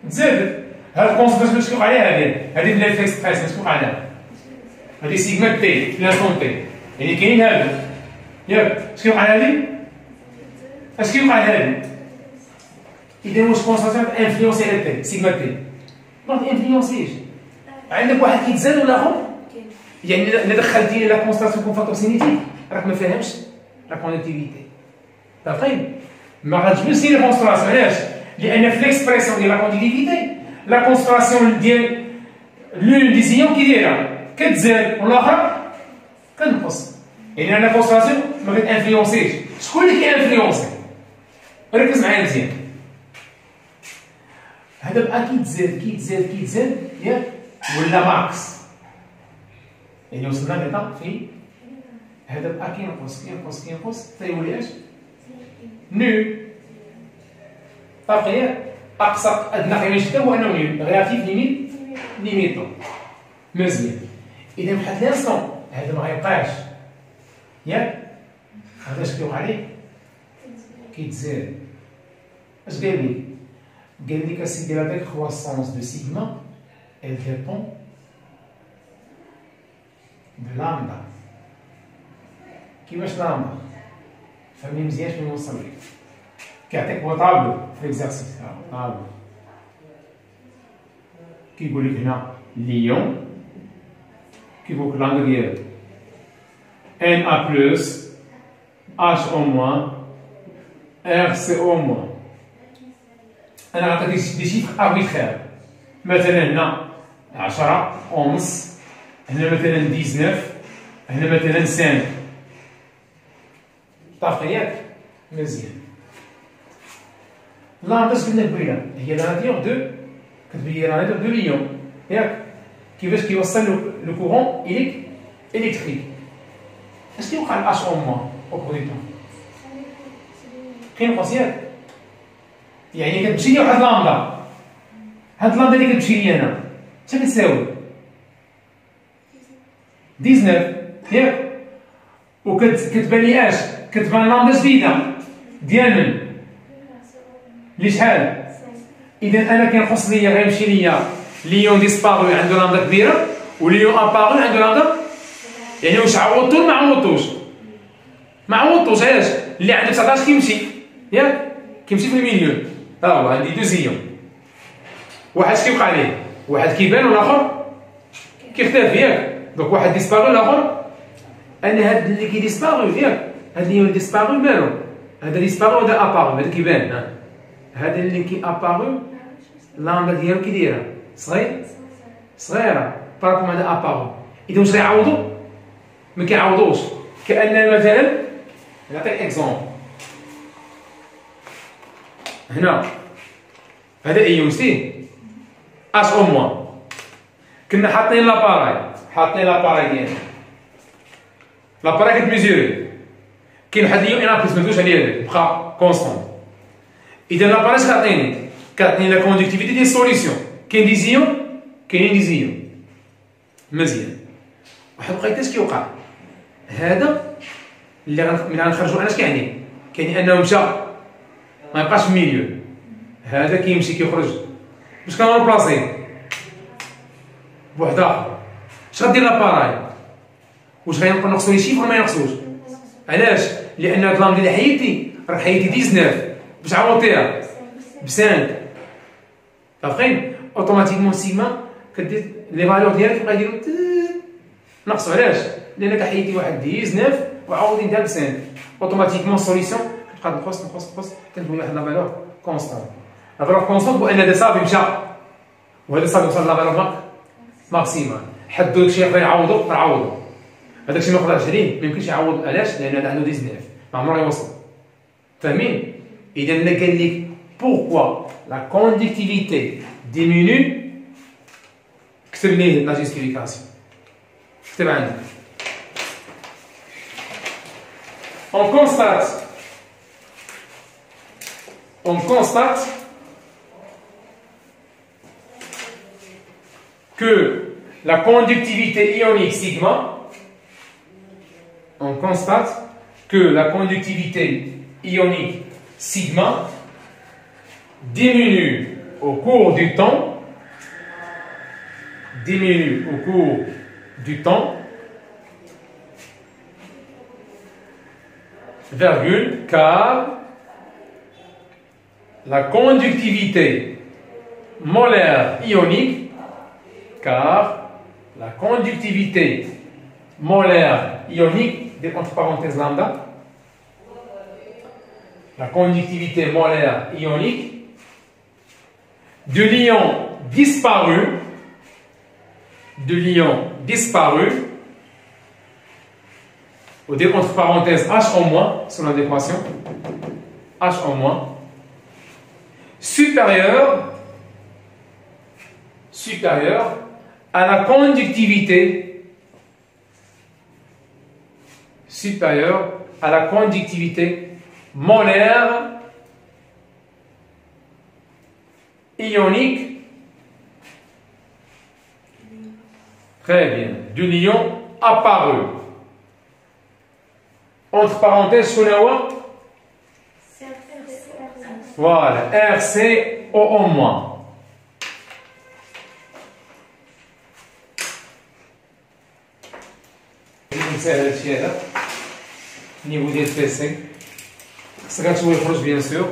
تزادت هذا الكونسنتراسيون اش كيوقع عليها هذه بلا فيكس بريس اش كيوقع لها هذه سيغما تي في لانسون تي يعني كاين هذا ياك اش كيوقع لهذه اش كيوقع لهذه اذا واش كونسنتراسيون انفلونسي على تي سيغما تي ما تانفلونسيش عندك واحد كيتزاد ولا اخر يعني الا دخلتي لا كونسنتراسيون كون فاكتور سينيتيف راك ما فاهمش لا كونيكتيفيتي فاهم ما غاتجبدش دير لا كونسنتراسيون علاش لان في ليكسبريسيون ديال لا كونتيتيفيتي لا كونسنتراسيون ديال لون دي زيون كي دايره كتزاد والاخر كنقص يعني انا كونسنتراسيون ما كتانفلونسيش شكون اللي كيانفلونسي ركز معايا مزيان هذا بقى كيتزاد ياك ولا ماكس يعني وصلنا لهذا في هذا بقى كينقص فيولي اش نو باقي اقصى ادنى قيمه شتا هو انه نو ريلاتيف ليميتو مزيان اذا بحال لانسون هذا ما غيبقاش ياك هذا اش كيوقع ليه كيتزاد اش قال لي قال لك اسيدي لا décroissance de sigma elle dépend de lambda كيفاش لامدا فهمني مزيان شنو نوصل لك كيعطيك هو طابلو في ليكزارسيس طابلو كيقول لك هنا ليون كيقول لك لامدا ديالو ان ا بلس اش او موان ار سي او موان انا عطيتك دي شيفر اربيترير مثلا هنا 10 11 هنا مثلا 19 هنا مثلا 5 طافي ياك مزيان لامدا اش قلنا قبيله هي لا راديور دو كتبين لا راديور دو ليون ياك كيفاش كيوصل لو كورون الكتريك اش كيوقع لاش او موان او بروتون كينقص ياك يعني كتمشي لي واحد لامدا هاد لامدا اللي كتمشي لي انا اش كتساوي 19 ياك وكتبان لي اش كتبان لامدا جديده ديال من اللي شحال اذا انا كينقص ليا غيمشي ليا ليون ديسبارو عنده لامدا كبيره وليون ابارو عنده لامدا يعني واش عوضتو ما عوضتوش؟ ما عوضتوش. علاش؟ اللي عنده 19 كيمشي ياك كيمشي في الميليو. ها هو عندي دو زيون، واحد اش كيوقع ليه؟ واحد كيبان والاخر كيختفي ياك. دونك واحد ديسبارو الاخر، انا هاد اللي كيديسبارو ياك، هاد اللي ديسبارو مالو؟ هذا ديسبارو هذا ابارو، هذا كيبان. هذا اللي كي ابارو اللامبه ديالو كي دايره صغيره بارابور هذا ابارو. اذا واش غيعوضو؟ ما كيعوضوش. كأن مثلا نعطيك اكزومبل، هنا هذا ايون سي اش او موان، كنا حاطين لاباراي ديالنا، لاباراي كتميزوري، كاين واحد اليون انابليس ما ندوش عليه بقى كونستون. اذا لاباراي اش كتعطيني لا كوندكتيفيتي ديال السوليسيون، كاين دي زيون كاينين دي زيون مزيان. واحد الوقيته اش كيوقع؟ هذا اللي ملي غنخرجو انا اش كيعني؟ كيعني انه مشى ما يبقاش في الميليو، هذا كيمشي كيخرج باش كنروبلاسيه بواحد اخر. اش غدير لاباراي؟ واش غيبقى نقصو لي شيفر ما ينقصوش؟ علاش؟ لان هاد لامب اللي حيدتي راك حيدتي 19 باش عوضتيها ب 5 عارفين اوتوماتيكمون سيغما كدير لي فالور ديالك يبقى يديرو نقصو. علاش؟ لانك حيدتي واحد 19 وعوضين ديال ب 5 اوتوماتيكمون سوليسيون كتبقى نقص حتى تولي واحد لا فالور كونستون. لا فالور كونستون هو ان هذا صافي مشى وهذا صافي وصل لا فالور ماكسيمال. حدو داكشي يقدر يعوضو تعوضو، هذاك الشيء ما يقدرش عليه ما يمكنش يعوض. علاش؟ لان هذا عنده 19 ما عمره يوصل. فاهمين؟ اذا انا قال لك بوركوا لا كوندكتيفيتي ديمينو، كتب ليه لا جيستيفيكاسيون، كتب عندك. On constate que la conductivité ionique sigma, on constate que la conductivité ionique sigma diminue au cours du temps, virgule, car la conductivité molaire ionique, entre parenthèses lambda, la conductivité molaire ionique de l'ion disparu, ou dire entre parenthèses H en moins, sur l'adéquation, H en moins, supérieur à la conductivité molaire ionique, très bien, de l'ion apparu. Entre parenthèses, sur le haut, voilà, RCO en moins. نسهل هادشي هذا نيفو ديال الفيسين خصك هو يخرج بيان سور.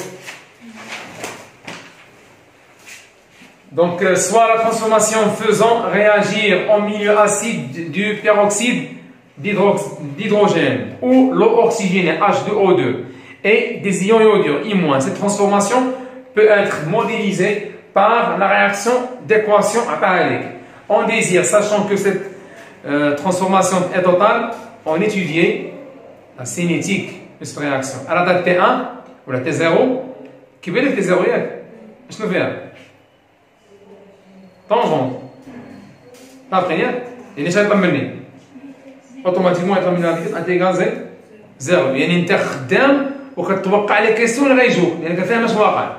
Donc, soit la transformation faisant réagir en milieu acide du peroxyde d'hydrogène ou l'eau oxygénée H2O2 et des ions iodures I-. Cette transformation peut être modélisée par la réaction d'équation appareillée. On désire, sachant que cette transformation est totale, on étudie la cinétique de cette réaction. À la date T1 ou la T0, qui veut dire T0 ياك؟ شنو فيها؟ طونجون عارفين ياك؟ يعني شحال طمني؟ اوتوماتيكمون يطمن لها انتيغال زيرو، يعني انت خدام وكتوقع لي كيسيون اللي غيجوك لان كتفهم اش واقع.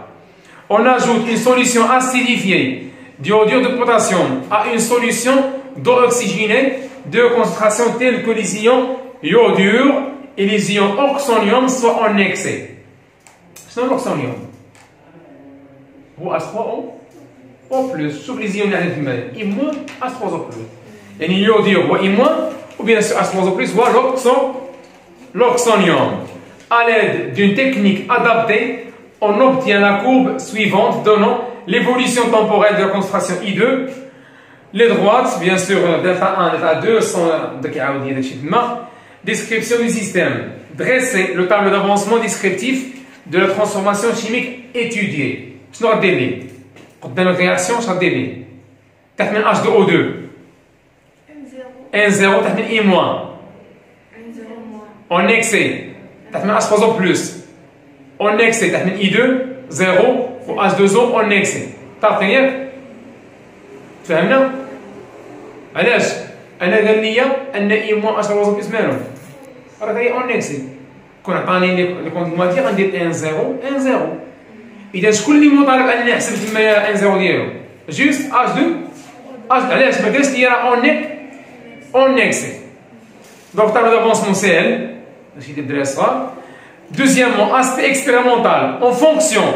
On ajoute une solution acidifiée d'iodure de potassium à une solution d'eau oxygénée de concentration telle que les ions iodure et les ions oxonium soient en excès. شنو الاكسونيوم؟ هو H3O او بلس. شوف لي زيون اللي عندنا تما I- H3O بلس، يعني اليودير هو I- ou bien H3O+, voire l'oxonium. À l'aide d'une technique adaptée, on obtient la courbe suivante donnant l'évolution temporelle de la concentration I2. Les droites, bien sûr, delta 1, delta 2 sont description du système. Dresser le tableau d'avancement descriptif de la transformation chimique étudiée. Je vais dire قدام الرياكسيون اش غدير ليه تحت من H2O2 N0 تحت من I- en excès تحت من H3O+, en excès تحت من I2 0 و H2O en excès. تعرف ياك فهمنا علاش انا قال لي ان I- H3O+ مالهم راه هي en excès كون عطاني لي كونديماتير غندير N0 N0. إذا شكون اللي مطالب أنني نحسب تمايا N0 ديالو؟ جوست H2 علاش ما دارش لي راه اون اكسي. دونك tableau d'avancement ساهل ماشي دير الدراري الصغار. Deuxièmement, aspect expérimental. En fonction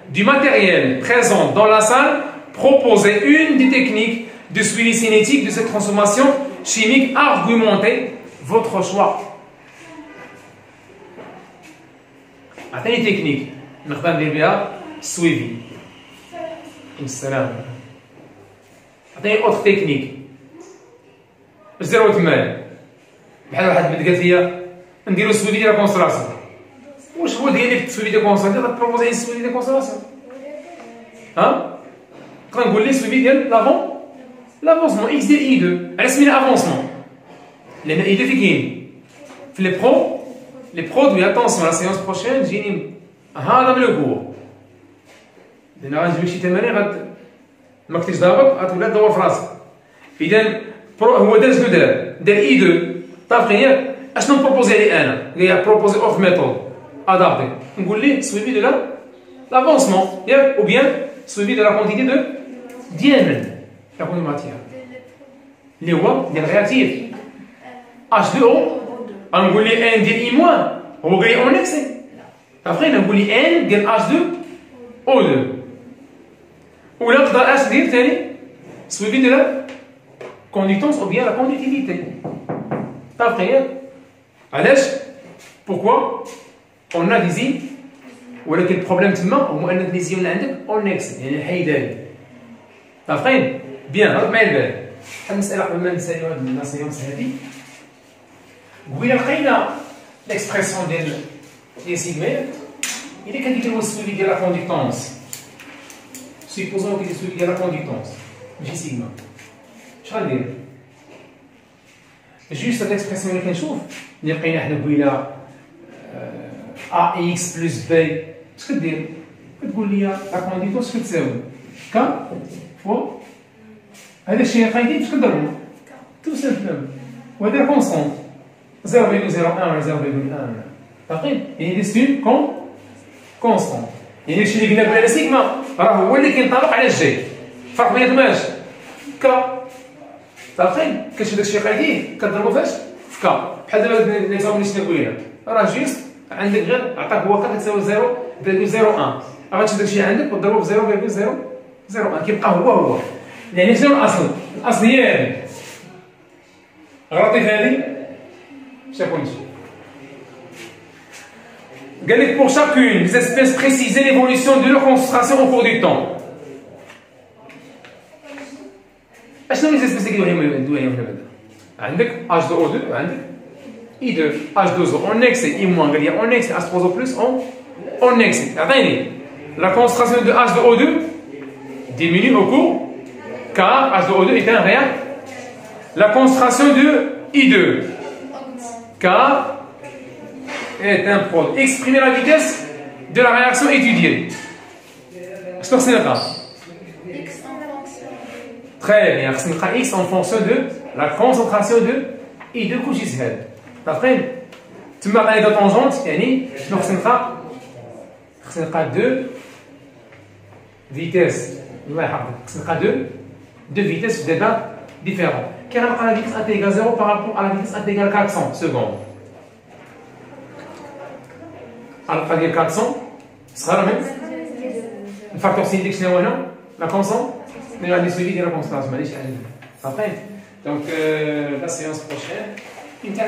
du matériel présent dans la salle, proposez une des techniques de suivi cinétique de cette transformation chimique. Argumentez votre choix. عطيني تكنيك نقدر ندير بها suivi. السلام. عطيني اوتر تكنيك. اش داروا تما؟ بحال واحد قالت لي نديرو سويفي ديال الكونستراسيون. واش هو ديالي في السويفي ديال الكونستراسيون غتبروبوزي لي سويفي ديال الكونستراسيون؟ ها؟ نقدر نقول لي سويفي ديال لافونسمون اكس ديال اي 2. علاش سمينا افونسمون؟ لان اي 2 فين كاين؟ في لي برودوي. اتونسيون لا سيونس بروشين تجيني هذا من الكور. لان غنجيب شي تمارين ما كنتيش ضابط غتولي تدور في راسك. اذا هو دار شنو دار اي 2 طافقين ياك. اشنو نبروبوزي عليه انا؟ قال لي بروبوزي اوف ميثود ادابتي. نقول ليه سويفي دو لافونسمون ياك او بيان سويفي دو لا كونتيتي دو ديال من لا كونتيتي ماتيير اللي هو ديال رياكتيف اش 2 او. غنقول لي ان ديال اي موان هو قال لي اون اكسي. طافقين نقول لي ان ديال اش 2 او 2 ولا نقدر اش ندير ثاني سويفي دو لا conductance ou bien la conductivité. T'as pris? Pourquoi? On a des îles ou le problème de main, on a des îles en ex, il y a un haïdel. T'as pris? Bien, هذا ما يلبال. المسألة قبل ما نساليو هاد لا سيونس هادي. وإلا لقينا l'expression ديال سيغما إلا كندير هو السويفي ديال لا كونديكتونس. supposons كيدير السويفي ديال لا كونديكتونس ماشي سيغما. اش غندير؟ جوست هاد ليكسبرسيون اللي كنشوف اللي لقينا حنا قبيله ا اكس بلس بي اش كدير؟ كتقول لي لا كونديتونس كتساوي ك فوا هذا الشيء اللي لقيتي باش كنضربو تو سامبلومون وهذا كونستونت 0.01 ولا 0.1 باقيين يعني دي سين كونستونت يعني الشيء اللي قلنا قبل على سيغما راه هو اللي كينطبق على الجي. الفرق بيناتهم اش؟ ك فاهمين؟ كتشوف داكشي قايدين كضربو فاش؟ في كا. بحال دابا ليكزامبل اللي شفنا قبيله راه جيست عندك غير عطاك هو كا كتساوي 0.01 غتشوف داكشي عندك وتضربو ب 0.001 كيبقى هو يعني شنو الاصل؟ الاصل هي هذه. غلطي في هذه شافونيش. قال لك pour chacune des espèces préciser l'évolution de leur concentration au cours du temps. اشنو لي زيسبيس اللي كيدويو عليهم هنا بعدا؟ عندك H2O2 عندك I2 H2O en excès I- قال لي en excès H3O+ en excès. عطيني la concentration de H2O2 diminue au cours car H2O2 est un réacteur. La concentration de I2 car est un produit. Exprimer la vitesse de la réaction étudiée. شنو خصني نلقى؟ Très bien, خصني نلقى x en fonction de la concentration de I2 كلشي سهل. عارفين؟ تما عطاني دو طونجونت يعني شنو خصني نلقى؟ خصني نلقى دو فيتيس. الله يحفظك خصني نلقى دو فيتيس في داتا ديفيرون. كي غنلقى لا فيتيس انتيغال 0 بارابور على فيتيس انتيغال 400 سكوند. غنلقى ديال 400 صغر من الفاكتور سين ديك شنو هو هنا؟ لا كونسون. Mais on a des suivis de la constance, mais allez, après. Donc, la séance prochaine. انت